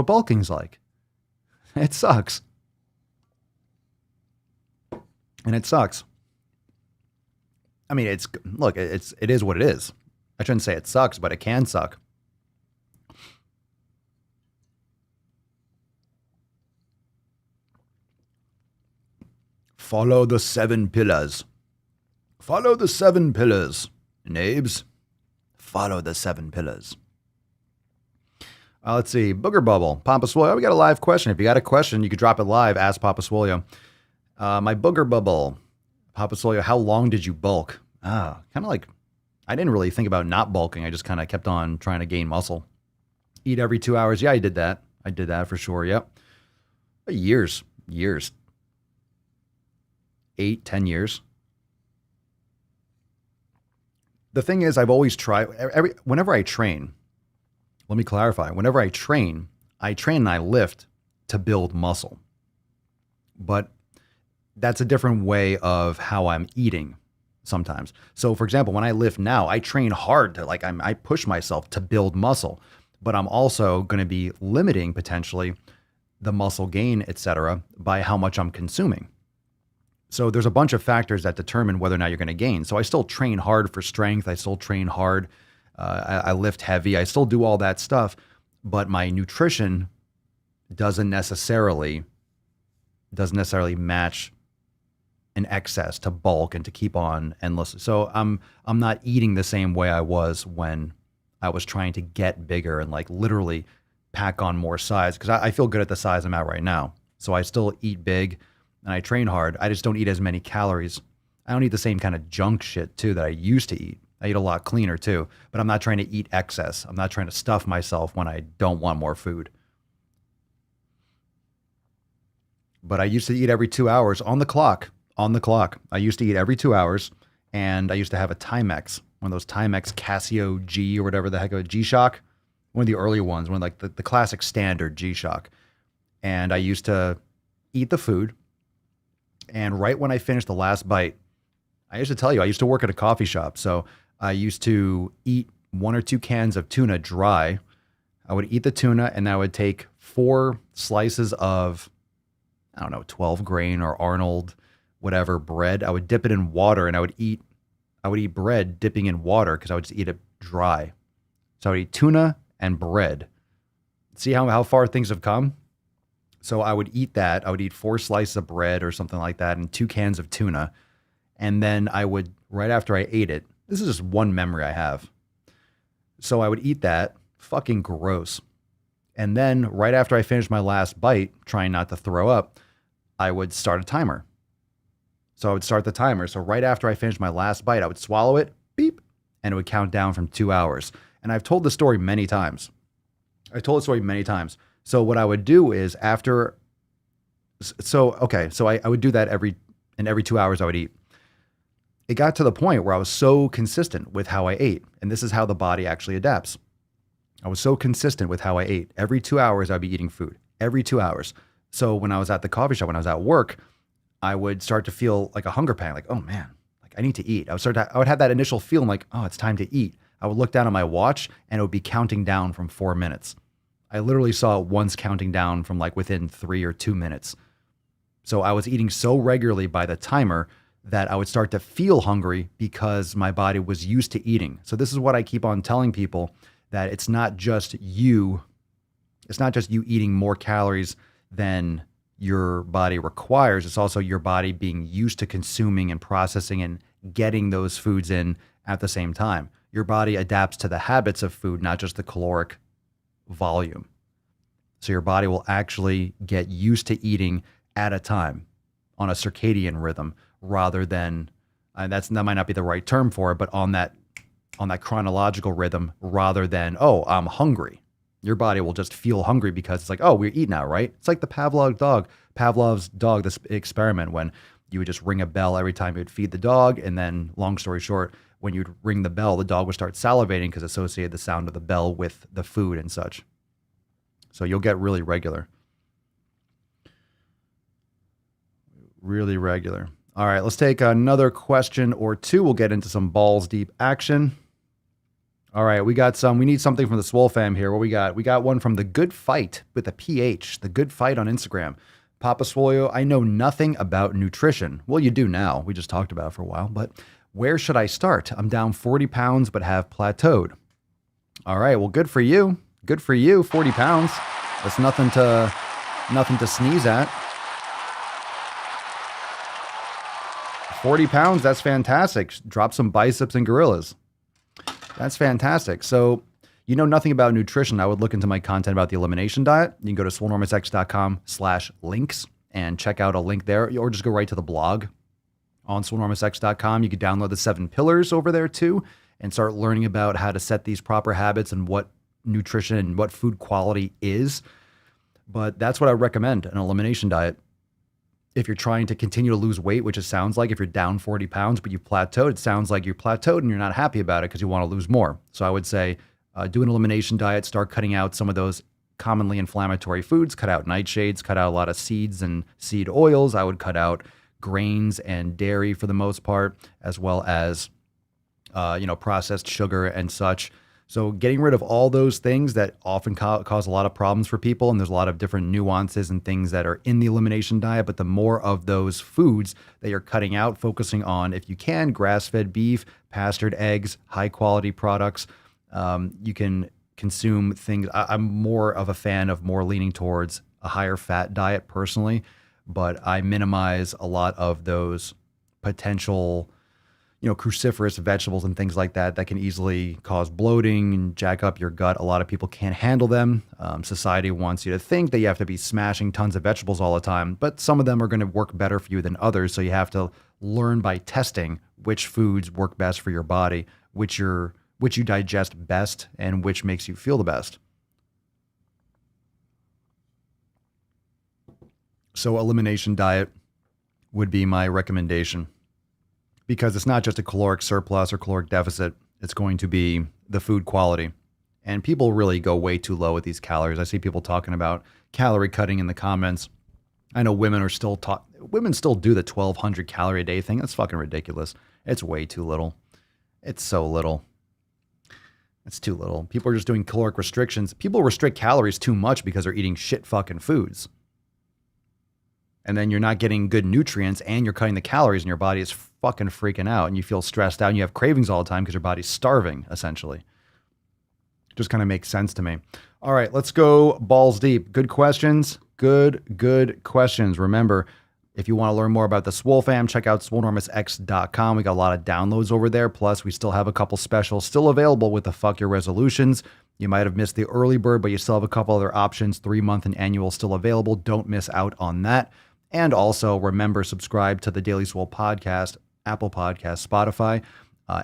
bulking's like. It sucks. And it sucks. I mean, it is what it is. I shouldn't say it sucks, but it can suck. Follow the 7 pillars. Follow the 7 pillars. Nabes, follow the 7 pillars. Let's see. Booger Bubble. Papa Swole. We got a live question. If you got a question, you could drop it live. Ask Papa Swole. My Booger Bubble. Papa Swole, how long did you bulk? Kind of like, I didn't really think about not bulking. I just kind of kept on trying to gain muscle. Eat every 2 hours. Yeah, I did that. I did that for sure. Yep. Years. 8, 10 years. The thing is, I've always tried, whenever I train, let me clarify. Whenever I train and I lift to build muscle. But that's a different way of how I'm eating sometimes. So for example, when I lift now, I train hard to I push myself to build muscle, but I'm also going to be limiting potentially the muscle gain, etc., by how much I'm consuming. So there's a bunch of factors that determine whether or not you're going to gain. So I still train hard for strength. I still train hard. I lift heavy. I still do all that stuff, but my nutrition doesn't necessarily match an excess to bulk and to keep on endlessly. So I'm not eating the same way I was when I was trying to get bigger and literally pack on more size, because I feel good at the size I'm at right now. So I still eat big and I train hard. I just don't eat as many calories. I don't eat the same kind of junk shit too that I used to eat. I eat a lot cleaner too, but I'm not trying to eat excess. I'm not trying to stuff myself when I don't want more food. But I used to eat every 2 hours on the clock. I used to eat every 2 hours, and I used to have a Timex, one of those Timex Casio G or whatever the heck, a G-Shock, one of the early ones, one like the classic standard G-Shock. And I used to eat the food, and right when I finished the last bite, I used to tell you, I used to work at a coffee shop, so I used to eat 1 or 2 cans of tuna dry. I would eat the tuna, and I would take 4 slices of, 12 grain or Arnold, whatever bread. I would dip it in water, and I would eat bread dipping in water because I would just eat it dry. So I would eat tuna and bread. See how far things have come? So I would eat that. I would eat 4 slices of bread or something like that and 2 cans of tuna. And then I would, right after I ate it, this is just one memory I have. So I would eat that, fucking gross. And then right after I finished my last bite, trying not to throw up, I would start a timer. So I would start the timer. So right after I finished my last bite, I would swallow it, beep, and it would count down from 2 hours. And I've told the story many times. So what I would do is I would do that every 2 hours I would eat. It got to the point where I was so consistent with how I ate. And this is how the body actually adapts. I was so consistent with how I ate. Every 2 hours, I'd be eating food. Every 2 hours. So when I was at the coffee shop, when I was at work, I would start to feel like a hunger pang, like, oh man, like I need to eat. I would have that initial feeling like, oh, it's time to eat. I would look down at my watch and it would be counting down from 4 minutes. I literally saw it once counting down from like within 3 or 2 minutes. So I was eating so regularly by the timer that I would start to feel hungry because my body was used to eating. So this is what I keep on telling people, that it's not just you eating more calories than your body requires. It's also your body being used to consuming and processing and getting those foods in at the same time. Your body adapts to the habits of food, not just the caloric volume. So your body will actually get used to eating at a time on a circadian rhythm rather than, that might not be the right term for it, but on that chronological rhythm rather than, oh, I'm hungry. Your body will just feel hungry because it's like, oh, we're eating now, right? It's like the Pavlov's dog, this experiment when you would just ring a bell every time you would feed the dog. And then long story short, when you'd ring the bell, the dog would start salivating because it associated the sound of the bell with the food and such. So you'll get really regular. Really regular. All right, let's take another question or two. We'll get into some balls deep action. All right, we need something from the Swole fam here. What we got? We got one from The Good Fight with a PH. The Good Fight on Instagram. Papa Swole, I know nothing about nutrition. Well, you do now. We just talked about it for a while. But where should I start? I'm down 40 pounds but have plateaued. All right, well, good for you. Good for you, 40 pounds. That's nothing to sneeze at. 40 pounds, that's fantastic. Drop some biceps and gorillas. That's fantastic. So you know nothing about nutrition. I would look into my content about the elimination diet. You can go to swolenormousx.com/links and check out a link there, or just go right to the blog on swolenormousx.com. You can download the 7 pillars over there too and start learning about how to set these proper habits and what nutrition and what food quality is. But that's what I recommend, an elimination diet. If you're trying to continue to lose weight, which it sounds like if you're down 40 pounds, but you plateaued, it sounds like you plateaued and you're not happy about it because you want to lose more. So I would say do an elimination diet, start cutting out some of those commonly inflammatory foods, cut out nightshades, cut out a lot of seeds and seed oils. I would cut out grains and dairy for the most part, as well as, processed sugar and such. So getting rid of all those things that often cause a lot of problems for people, and there's a lot of different nuances and things that are in the elimination diet, but the more of those foods that you're cutting out, focusing on, if you can, grass-fed beef, pastured eggs, high-quality products, you can consume things. I'm more of a fan of more leaning towards a higher fat diet personally, but I minimize a lot of those potential cruciferous vegetables and things like that can easily cause bloating and jack up your gut. A lot of people can't handle them. Society wants you to think that you have to be smashing tons of vegetables all the time, but some of them are going to work better for you than others. So you have to learn by testing which foods work best for your body, which you digest best, and which makes you feel the best. So elimination diet would be my recommendation, because it's not just a caloric surplus or caloric deficit. It's going to be the food quality. And people really go way too low with these calories. I see people talking about calorie cutting in the comments. I know women still do the 1,200 calorie a day thing. That's fucking ridiculous. It's way too little. It's so little. It's too little. People are just doing caloric restrictions. People restrict calories too much because they're eating shit fucking foods. And then you're not getting good nutrients and you're cutting the calories and your body is fucking freaking out and you feel stressed out and you have cravings all the time because your body's starving, essentially. Just kind of makes sense to me. All right, let's go balls deep. Good questions. Good questions. Remember, if you want to learn more about the Swole fam, check out swolenormousx.com. We got a lot of downloads over there. Plus, we still have a couple specials still available with the Fuck Your Resolutions. You might have missed the early bird, but you still have a couple other options. 3-month and annual still available. Don't miss out on that. And also, remember, subscribe to the Daily Swole podcast, Apple Podcasts, Spotify,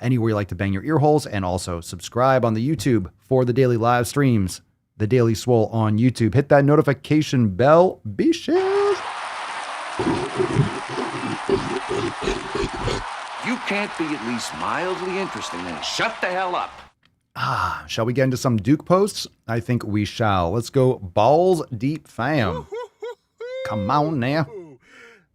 anywhere you like to bang your ear holes. And also subscribe on the YouTube for the daily live streams, the Daily Swole on YouTube. Hit that notification bell. Be sure. You can't be at least mildly interesting, then shut the hell up. Shall we get into some Duke posts? I think we shall. Let's go balls deep, fam. Come on now.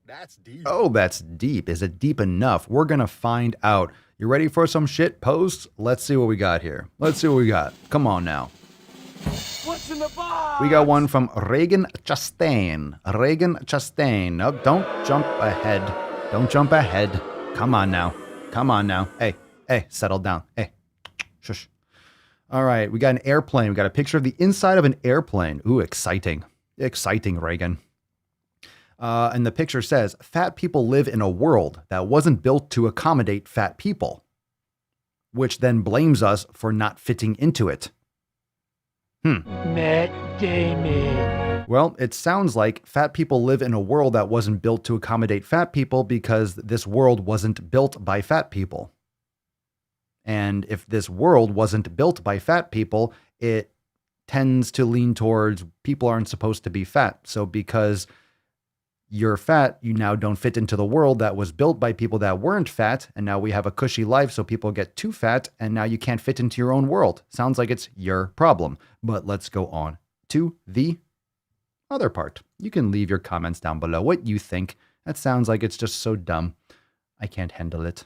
That's deep. Oh, that's deep. Is it deep enough? We're going to find out. You ready for some shit posts? Let's see what we got here. Let's see what we got. Come on now. What's in the box? We got one from Reagan Chastain. Reagan Chastain. No, don't jump ahead. Don't jump ahead. Come on now. Come on now. Hey, settle down. Hey, shush. All right, we got an airplane. We got a picture of the inside of an airplane. Ooh, exciting. Exciting, Reagan. And the picture says, fat people live in a world that wasn't built to accommodate fat people, which then blames us for not fitting into it. Matt Damon. Well, it sounds like fat people live in a world that wasn't built to accommodate fat people because this world wasn't built by fat people. And if this world wasn't built by fat people, it tends to lean towards people aren't supposed to be fat. So because you're fat, you now don't fit into the world that was built by people that weren't fat. And now we have a cushy life, so people get too fat, and now you can't fit into your own world. Sounds like it's your problem. But let's go on to the other part. You can leave your comments down below what you think. That sounds like it's just so dumb. I can't handle it.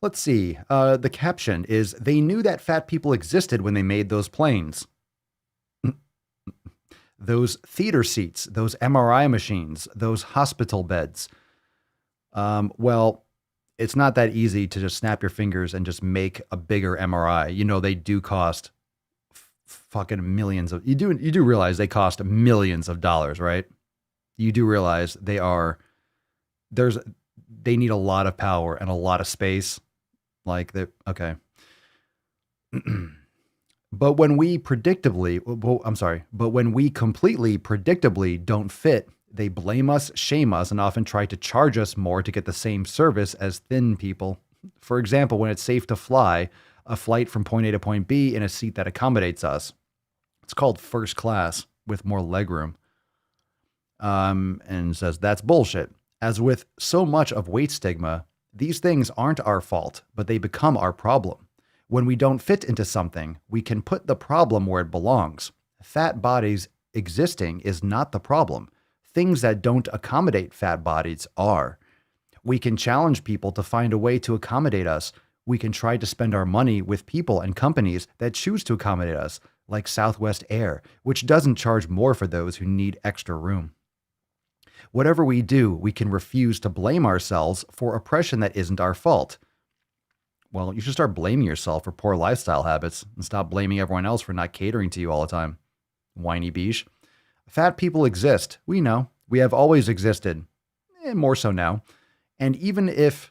Let's see. The caption is, they knew that fat people existed when they made those planes. Those theater seats, those MRI machines, those hospital beds. Well, it's not that easy to just snap your fingers and just make a bigger MRI. You know, they do cost fucking millions of, you do realize they cost millions of dollars, right? You do realize they need a lot of power and a lot of space. Like okay. But when we completely predictably don't fit, they blame us, shame us, and often try to charge us more to get the same service as thin people. For example, when it's safe to fly a flight from point A to point B in a seat that accommodates us. It's called first class with more legroom. And says that's bullshit. As with so much of weight stigma, these things aren't our fault, but they become our problem. When we don't fit into something, we can put the problem where it belongs. Fat bodies existing is not the problem. Things that don't accommodate fat bodies are. We can challenge people to find a way to accommodate us. We can try to spend our money with people and companies that choose to accommodate us, like Southwest Air, which doesn't charge more for those who need extra room. Whatever we do, we can refuse to blame ourselves for oppression that isn't our fault. Well, you should start blaming yourself for poor lifestyle habits and stop blaming everyone else for not catering to you all the time. Whiny beesh. Fat people exist. We know. We have always existed. And more so now. And even if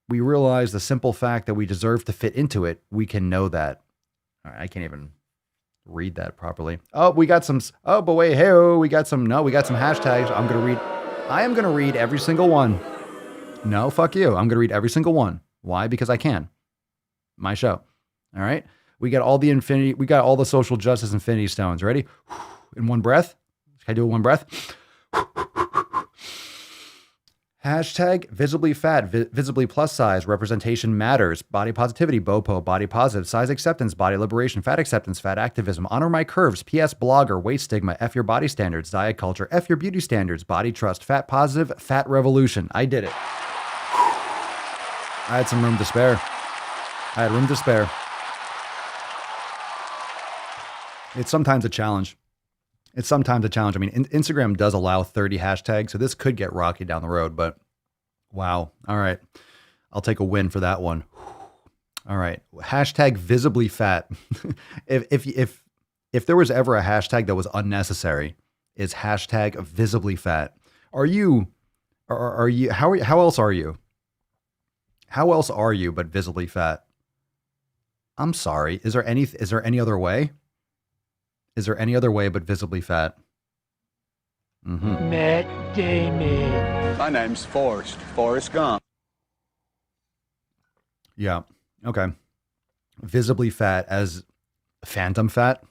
we realize the simple fact that we deserve to fit into it, we can know that. All right, I can't even read that properly. Oh, we got some. Oh, but wait, hey, we got some hashtags. I am gonna read every single one. No, fuck you. I'm gonna read every single one. Why? Because I can. My show. All right. We got all the social justice infinity stones. Ready? In one breath. Can I do it in one breath? Hashtag visibly fat, visibly plus size, representation matters, body positivity, BOPO, body positive, size acceptance, body liberation, fat acceptance, fat activism, honor my curves, PS blogger, weight stigma, F your body standards, diet culture, F your beauty standards, body trust, fat positive, fat revolution. I did it. I had some room to spare. I had room to spare. It's sometimes a challenge. I mean, Instagram does allow 30 hashtags, so this could get rocky down the road, but wow. All right. I'll take a win for that one. All right. Hashtag visibly fat. If there was ever a hashtag that was unnecessary, is hashtag visibly fat. Are you, how else are you? How else are you but visibly fat? I'm sorry. Is there any other way? Is there any other way but visibly fat? Matt Damon. My name's Forrest Gump. Yeah. Okay. Visibly fat as phantom fat.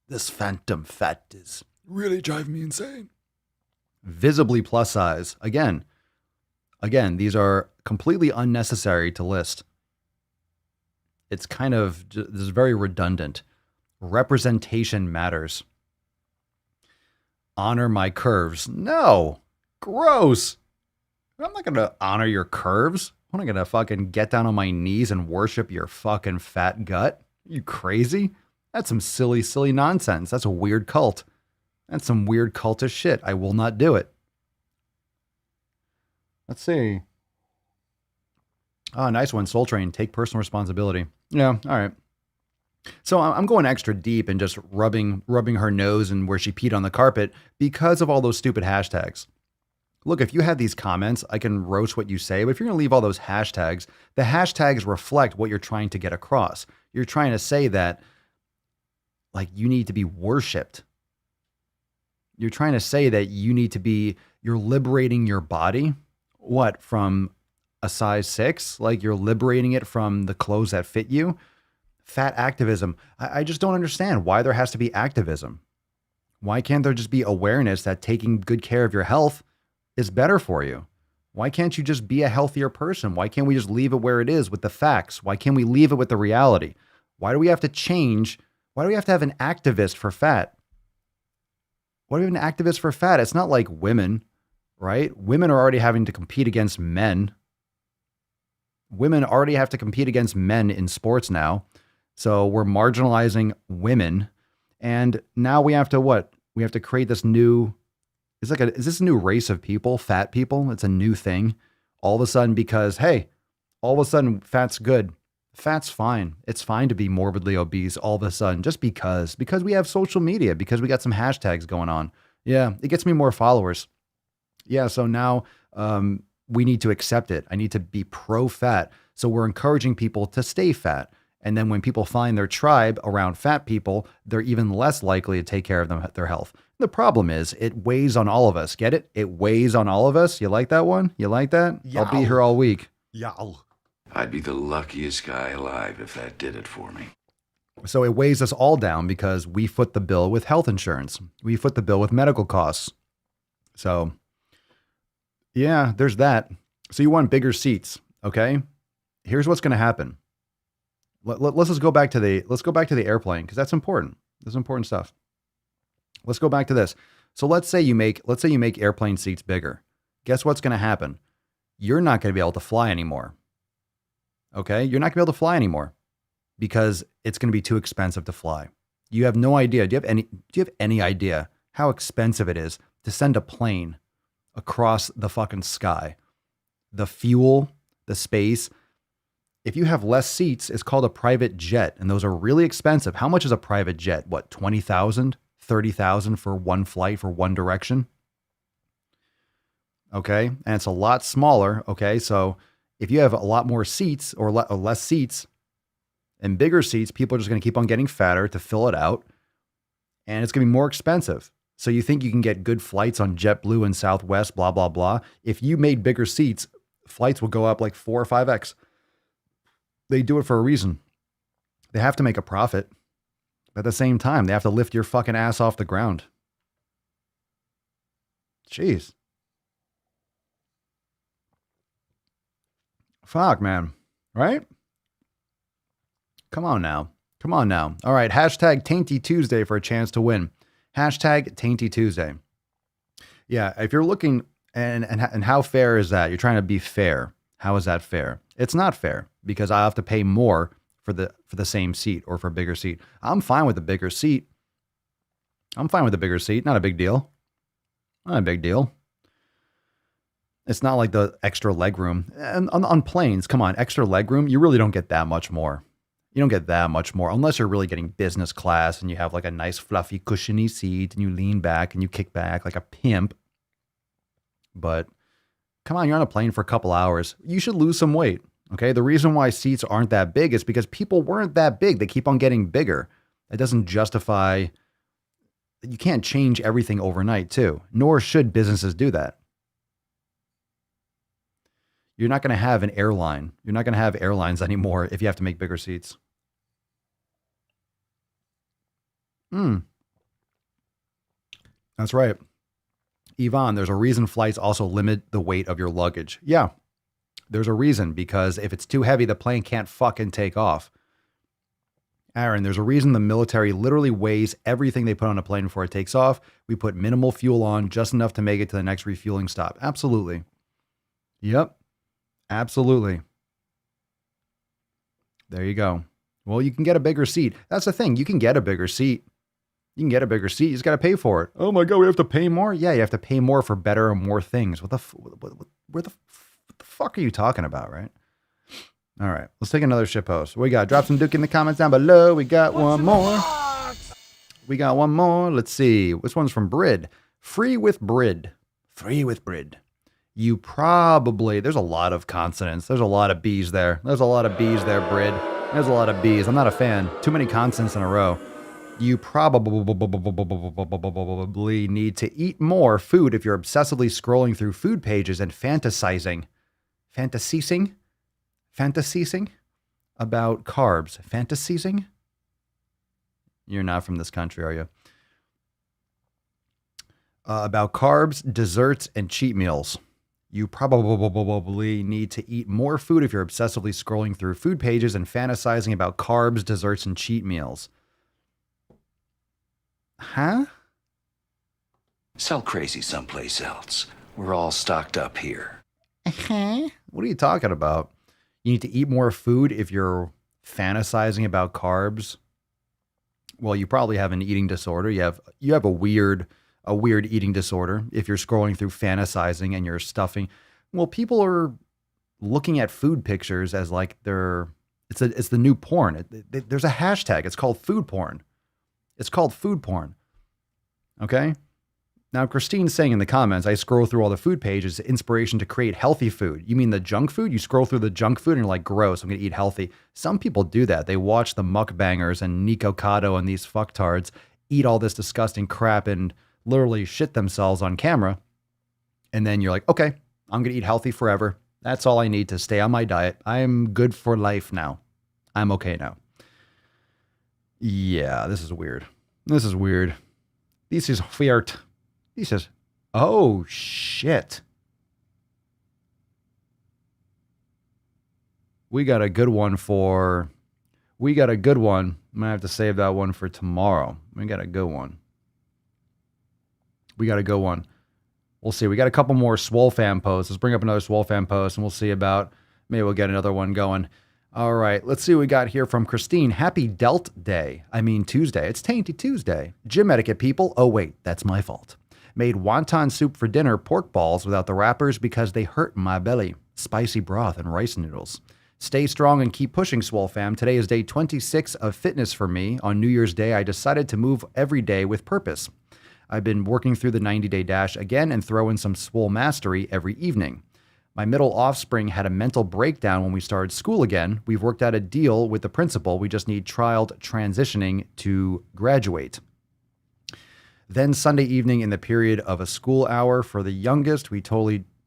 This phantom fat is really driving me insane. Visibly plus size. Again, these are completely unnecessary to list. It's kind of, this is very redundant. Representation matters. honor my curves. No. Gross. I'm not going to honor your curves. I'm not going to fucking get down on my knees and worship your fucking fat gut. Are you crazy? That's some silly, silly nonsense. That's a weird cult. That's some weird cultish shit. I will not do it. Let's see. Oh, nice one, Soul Train. Take personal responsibility. Yeah, all right. So I'm going extra deep and just rubbing her nose and where she peed on the carpet because of all those stupid hashtags. Look, if you have these comments, I can roast what you say, but if you're going to leave all those hashtags, the hashtags reflect what you're trying to get across. You're trying to say that, like, you need to be worshipped. You're trying to say that you're liberating your body. What, from a size 6? Like, you're liberating it from the clothes that fit you? Fat activism. I just don't understand why there has to be activism. Why can't there just be awareness that taking good care of your health is better for you? Why can't you just be a healthier person? Why can't we just leave it where it is with the facts? Why can't we leave it with the reality? Why do we have to change? Why do we have to have an activist for fat? Why do we have an activist for fat? It's not like women, right? Women are already having to compete against men. Women already have to compete against men in sports now. So we're marginalizing women. And now we have to what? We have to create this new, is this a new race of people, fat people? It's a new thing. All of a sudden, because, hey, all of a sudden fat's good. Fat's fine. It's fine to be morbidly obese all of a sudden, just because we have social media, because we got some hashtags going on. Yeah, it gets me more followers. Yeah, so now we need to accept it. I need to be pro-fat. So we're encouraging people to stay fat. And then when people find their tribe around fat people, they're even less likely to take care of their health. The problem is it weighs on all of us. Get it? It weighs on all of us. You like that one? You like that? Yow. I'll be here all week. Yow. I'd be the luckiest guy alive if that did it for me. So it weighs us all down because we foot the bill with health insurance. We foot the bill with medical costs. So yeah, there's that. So you want bigger seats, okay? Here's what's going to happen. Let's just go back to the airplane, because that's important. That's important stuff. Let's go back to this. So let's say you make airplane seats bigger. Guess what's going to happen? You're not going to be able to fly anymore. Okay? You're not going to be able to fly anymore because it's going to be too expensive to fly. You have no idea. Do you have any idea how expensive it is to send a plane across the fucking sky? The fuel, the space. If you have less seats, it's called a private jet, and those are really expensive. How much is a private jet? What, 20,000, 30,000 for one flight for one direction? Okay, and it's a lot smaller. Okay, so if you have a lot more seats or less seats and bigger seats, people are just going to keep on getting fatter to fill it out, and it's going to be more expensive. So you think you can get good flights on JetBlue and Southwest, blah, blah, blah. If you made bigger seats, flights will go up like 4 or 5x. They do it for a reason. They have to make a profit. But at the same time, they have to lift your fucking ass off the ground. Jeez. Fuck, man. Right? Come on now. Come on now. All right. Hashtag Tainty Tuesday for a chance to win. Hashtag Tainty Tuesday. Yeah. If you're looking, and how fair is that? You're trying to be fair. How is that fair? It's not fair because I have to pay more for the same seat or for a bigger seat. I'm fine with a bigger seat. I'm fine with a bigger seat. Not a big deal. Not a big deal. It's not like the extra leg room. And on planes, come on, extra leg room, you really don't get that much more. You don't get that much more unless you're really getting business class and you have like a nice fluffy cushiony seat and you lean back and you kick back like a pimp. But come on, you're on a plane for a couple hours. You should lose some weight. Okay. The reason why seats aren't that big is because people weren't that big. They keep on getting bigger. That doesn't justify, you can't change everything overnight too, nor should businesses do that. You're not going to have an airline. You're not going to have airlines anymore if you have to make bigger seats. That's right. Yvonne, there's a reason flights also limit the weight of your luggage. Yeah, there's a reason, because if it's too heavy, the plane can't fucking take off. Aaron, there's a reason the military literally weighs everything they put on a plane before it takes off. We put minimal fuel on, just enough to make it to the next refueling stop. Absolutely. Yep. Absolutely. There you go. Well, you can get a bigger seat. That's the thing. You can get a bigger seat. You can get a bigger seat. You just got to pay for it. Oh my God, we have to pay more? Yeah, you have to pay more for better and more things. What the fuck are you talking about, right? All right, let's take another shitpost. We got, drop some Duke in the comments down below. We got one more. We got one more. Let's see. This one's from Brid. Free with Brid. Free with Brid. You probably, there's a lot of consonants. There's a lot of B's there. There's a lot of B's there, Brid. There's a lot of B's. I'm not a fan. Too many consonants in a row. You probably need to eat more food if you're obsessively scrolling through food pages and fantasizing about carbs. Fantasizing? You're not from this country, are you? About carbs, desserts, and cheat meals. You probably need to eat more food if you're obsessively scrolling through food pages and fantasizing about carbs, desserts, and cheat meals. Huh? Sell crazy someplace else. We're all stocked up here. What are you talking about? You need to eat more food if you're fantasizing about carbs. Well, you probably have an eating disorder. You have a weird eating disorder if you're scrolling through fantasizing and you're stuffing. Well, people are looking at food pictures as like it's the new porn. There's a hashtag. It's called food porn. It's called food porn. Okay? Now, Christine's saying in the comments, I scroll through all the food pages, inspiration to create healthy food. You mean the junk food? You scroll through the junk food and you're like, gross, I'm going to eat healthy. Some people do that. They watch the mukbangers and Nico Cotto and these fucktards eat all this disgusting crap and literally shit themselves on camera. And then you're like, okay, I'm going to eat healthy forever. That's all I need to stay on my diet. I am good for life now. I'm okay now. Yeah, this is weird. This is weird. This is weird. He says, oh, shit. We got a good one. I'm going to have to save that one for tomorrow. We got a good one. We'll see. We got a couple more Swole fan posts. Let's bring up another Swole fan post and we'll see about, maybe we'll get another one going. All right, let's see what we got here from Christine. Happy Delt Day. I mean Tuesday. It's Tainty Tuesday. Gym etiquette, people. Oh, wait, that's my fault. Made wonton soup for dinner, pork balls without the wrappers because they hurt my belly. Spicy broth and rice noodles. Stay strong and keep pushing, Swole fam. Today is day 26 of fitness for me. On New Year's Day, I decided to move every day with purpose. I've been working through the 90-day dash again and throw in some Swole mastery every evening. My middle offspring had a mental breakdown when we started school again. We've worked out a deal with the principal. We just need child transitioning to graduate. Then Sunday evening in the period of a school hour for the youngest, all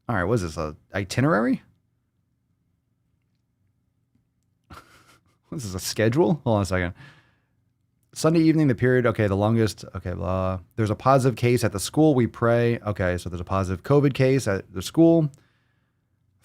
right, what is this, a itinerary? This is a schedule? Hold on a second. Sunday evening, the period, okay, the longest, okay, blah. There's a positive case at the school. We pray. Okay, so there's a positive COVID case at the school.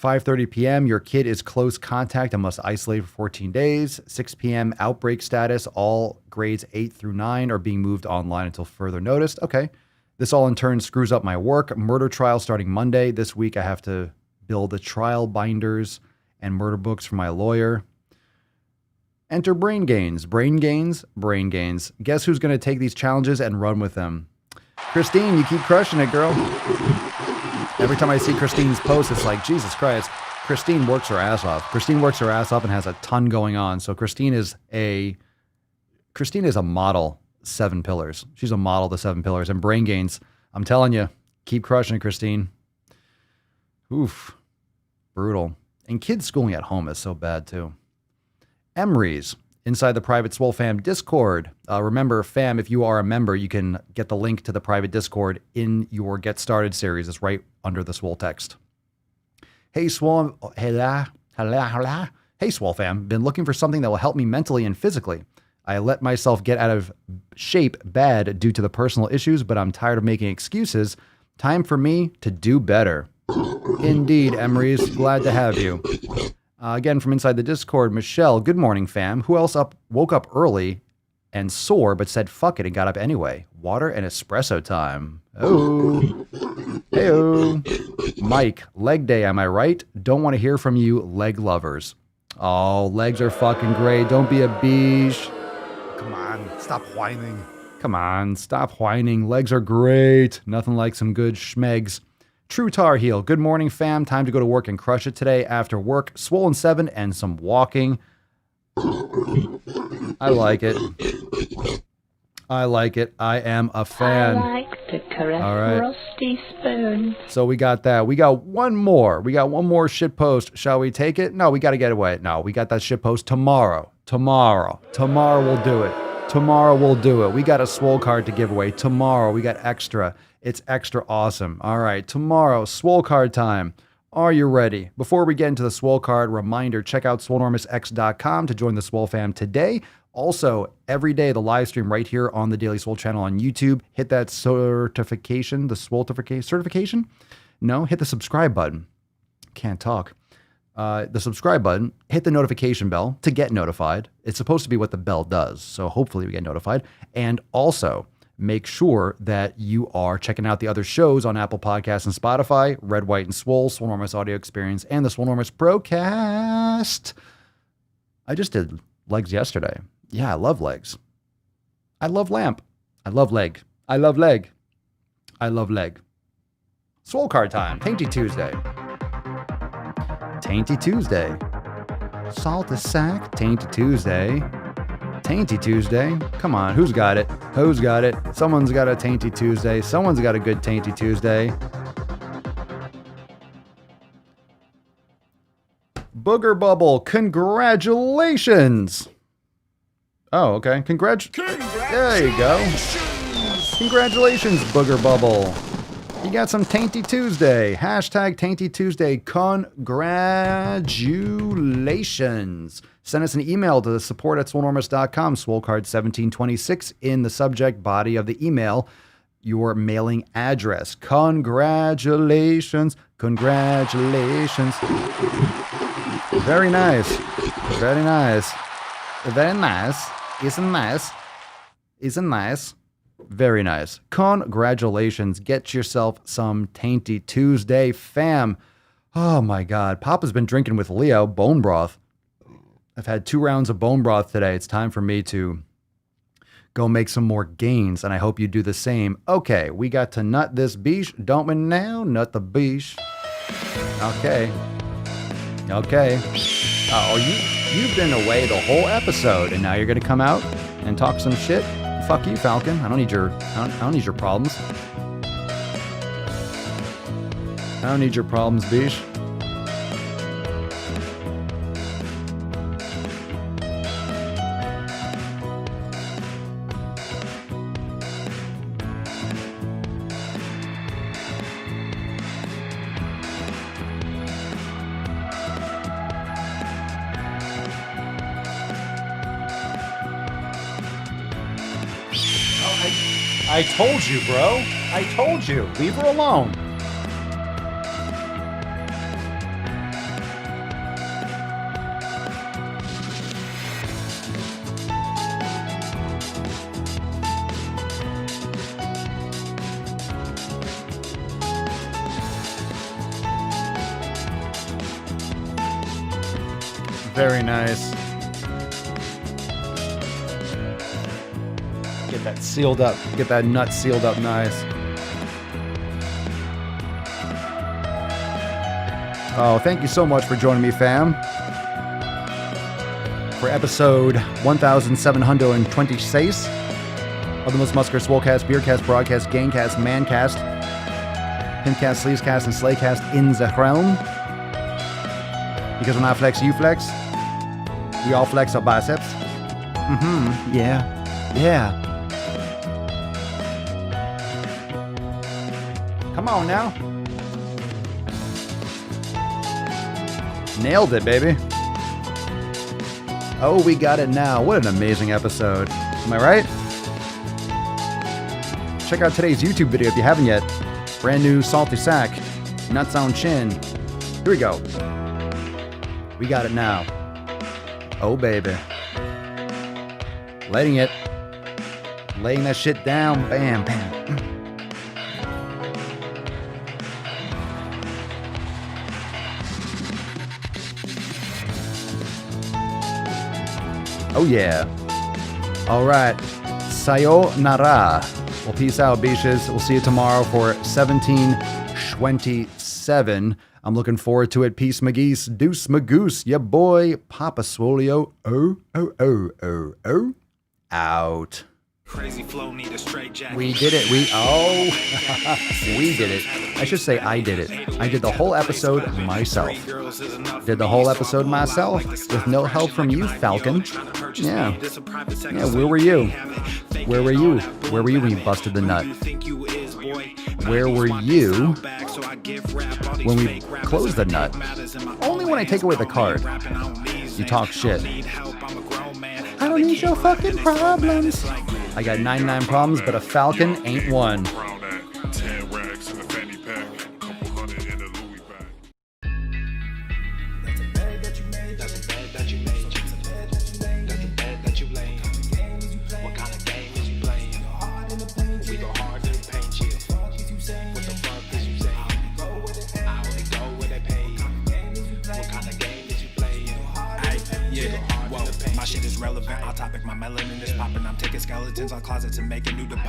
5:30 p.m., your kid is close contact and must isolate for 14 days. 6 p.m., outbreak status. All grades 8 through 9 are being moved online until further notice. Okay. This all in turn screws up my work. Murder trial starting Monday. This week I have to build the trial binders and murder books for my lawyer. Enter brain gains. Brain gains. Brain gains. Guess who's going to take these challenges and run with them? Christine, you keep crushing it, girl. Every time I see Christine's post, it's like, Jesus Christ. Christine works her ass off. Christine works her ass off and has a ton going on. So Christine is a model 7 pillars. She's a model the 7 pillars. And brain gains, I'm telling you, keep crushing it, Christine. Oof. Brutal. And kids schooling at home is so bad too. Emery's inside the private Swole fam Discord. Remember, fam, if you are a member, you can get the link to the private Discord in your Get Started series. It's right under the Swole text. Hey, Swole. Hey, Swole fam. Been looking for something that will help me mentally and physically. I let myself get out of shape bad due to the personal issues, but I'm tired of making excuses. Time for me to do better. Indeed, Emery's. Glad to have you. Again, from inside the Discord, Michelle, good morning, fam. Who else woke up early and sore but said fuck it and got up anyway? Water and espresso time. Oh. Hey-oh. Mike, leg day, am I right? Don't want to hear from you, leg lovers. Oh, legs are fucking great. Don't be a beesh. Come on, stop whining. Come on, stop whining. Legs are great. Nothing like some good schmegs. True Tar Heel, good morning, fam. Time to go to work and crush it today after work. Swollen 7 and some walking. I like it. I like it. I am a fan. I like to caress All right. rusty spoons. So we got that. We got one more. We got one more shit post. Shall we take it? No, we got to get away. No, we got that shit post tomorrow. Tomorrow we'll do it. Tomorrow we'll do it. We got a Swole card to give away. Tomorrow we got extra. It's extra awesome. All right, tomorrow, Swole card time. Are you ready? Before we get into the Swole card, reminder, check out swolenormousx.com to join the Swole fam today. Also, every day, the live stream right here on the Daily Swole channel on YouTube. Hit that certification, the Swole certification? No, hit the subscribe button. Can't talk. The subscribe button, hit the notification bell to get notified. It's supposed to be what the bell does, so hopefully we get notified. And also, make sure that you are checking out the other shows on Apple Podcasts and Spotify, Red, White, and Swole, Swolenormous Audio Experience, and the Swolenormous Procast. I just did legs yesterday. Yeah, I love legs. I love lamp. I love leg. I love leg. I love leg. Swole card time. Tainty Tuesday. Tainty Tuesday. Salt a sack. Tainty Tuesday. Tainty Tuesday. Come on, who's got it? Who's got it? Someone's got a Tainty Tuesday. Someone's got a good Tainty Tuesday. Booger Bubble, congratulations. Oh, okay. There you go. Congratulations, Booger Bubble. You got some Tainty Tuesday. Hashtag Tainty Tuesday. Congratulations. Send us an email to support@swolenormous.com. Swolecard1726 in the subject body of the email. Your mailing address. Congratulations. Congratulations. Very nice. Very nice. Very nice. Isn't nice? Isn't nice? Very nice. Congratulations. Get yourself some Tainty Tuesday, fam. Oh my God. Papa's been drinking with Leo bone broth. I've had 2 rounds of bone broth today. It's time for me to go make some more gains, and I hope you do the same. Okay, we got to nut this beesh, don't we now? Nut the beesh. Okay. Okay. You've been away the whole episode, and now you're gonna come out and talk some shit? Fuck you, Falcon. I don't need your problems. I don't need your problems, beesh. I told you, bro. I told you. Leave her alone. Very nice. Get that sealed up. Get that nut sealed up nice. Oh, thank you so much for joining me, fam. For episode 1726 of the Most Muscular Swolecast, Beercast, Broadcast, Gamecast, Mancast, Pimpcast, Sleazecast, and Slaycast in the realm. Because when I flex, you flex. We all flex our biceps. Yeah. Yeah. Come on now. Nailed it, baby. Oh, we got it now. What an amazing episode. Am I right? Check out today's YouTube video if you haven't yet. Brand new salty sack. Nuts on chin. Here we go. We got it now. Oh, baby. Letting it. Laying that shit down. Bam, bam. Oh, yeah. All right. Sayonara. Well, peace out, beaches. We'll see you tomorrow for 1727. I'm looking forward to it. Peace, McGeese. Deuce, Magoose. Ya boy, Papa Swolio. Oh. Out. Crazy flow, need a straight jacket. We did it. We did it. I should say I did it. I did the whole episode myself. Did the whole episode myself with no help from you, Falcon. Yeah, where were you? Where were you? Where were you when you busted the nut? Where were you when we closed the nut? Only when I take away the card. You talk shit. I don't need your fucking problems. I got 99 problems, but a Falcon ain't one. My shit is relevant, on topic, my melanin is popping. I'm taking skeletons on closets and making new deposits.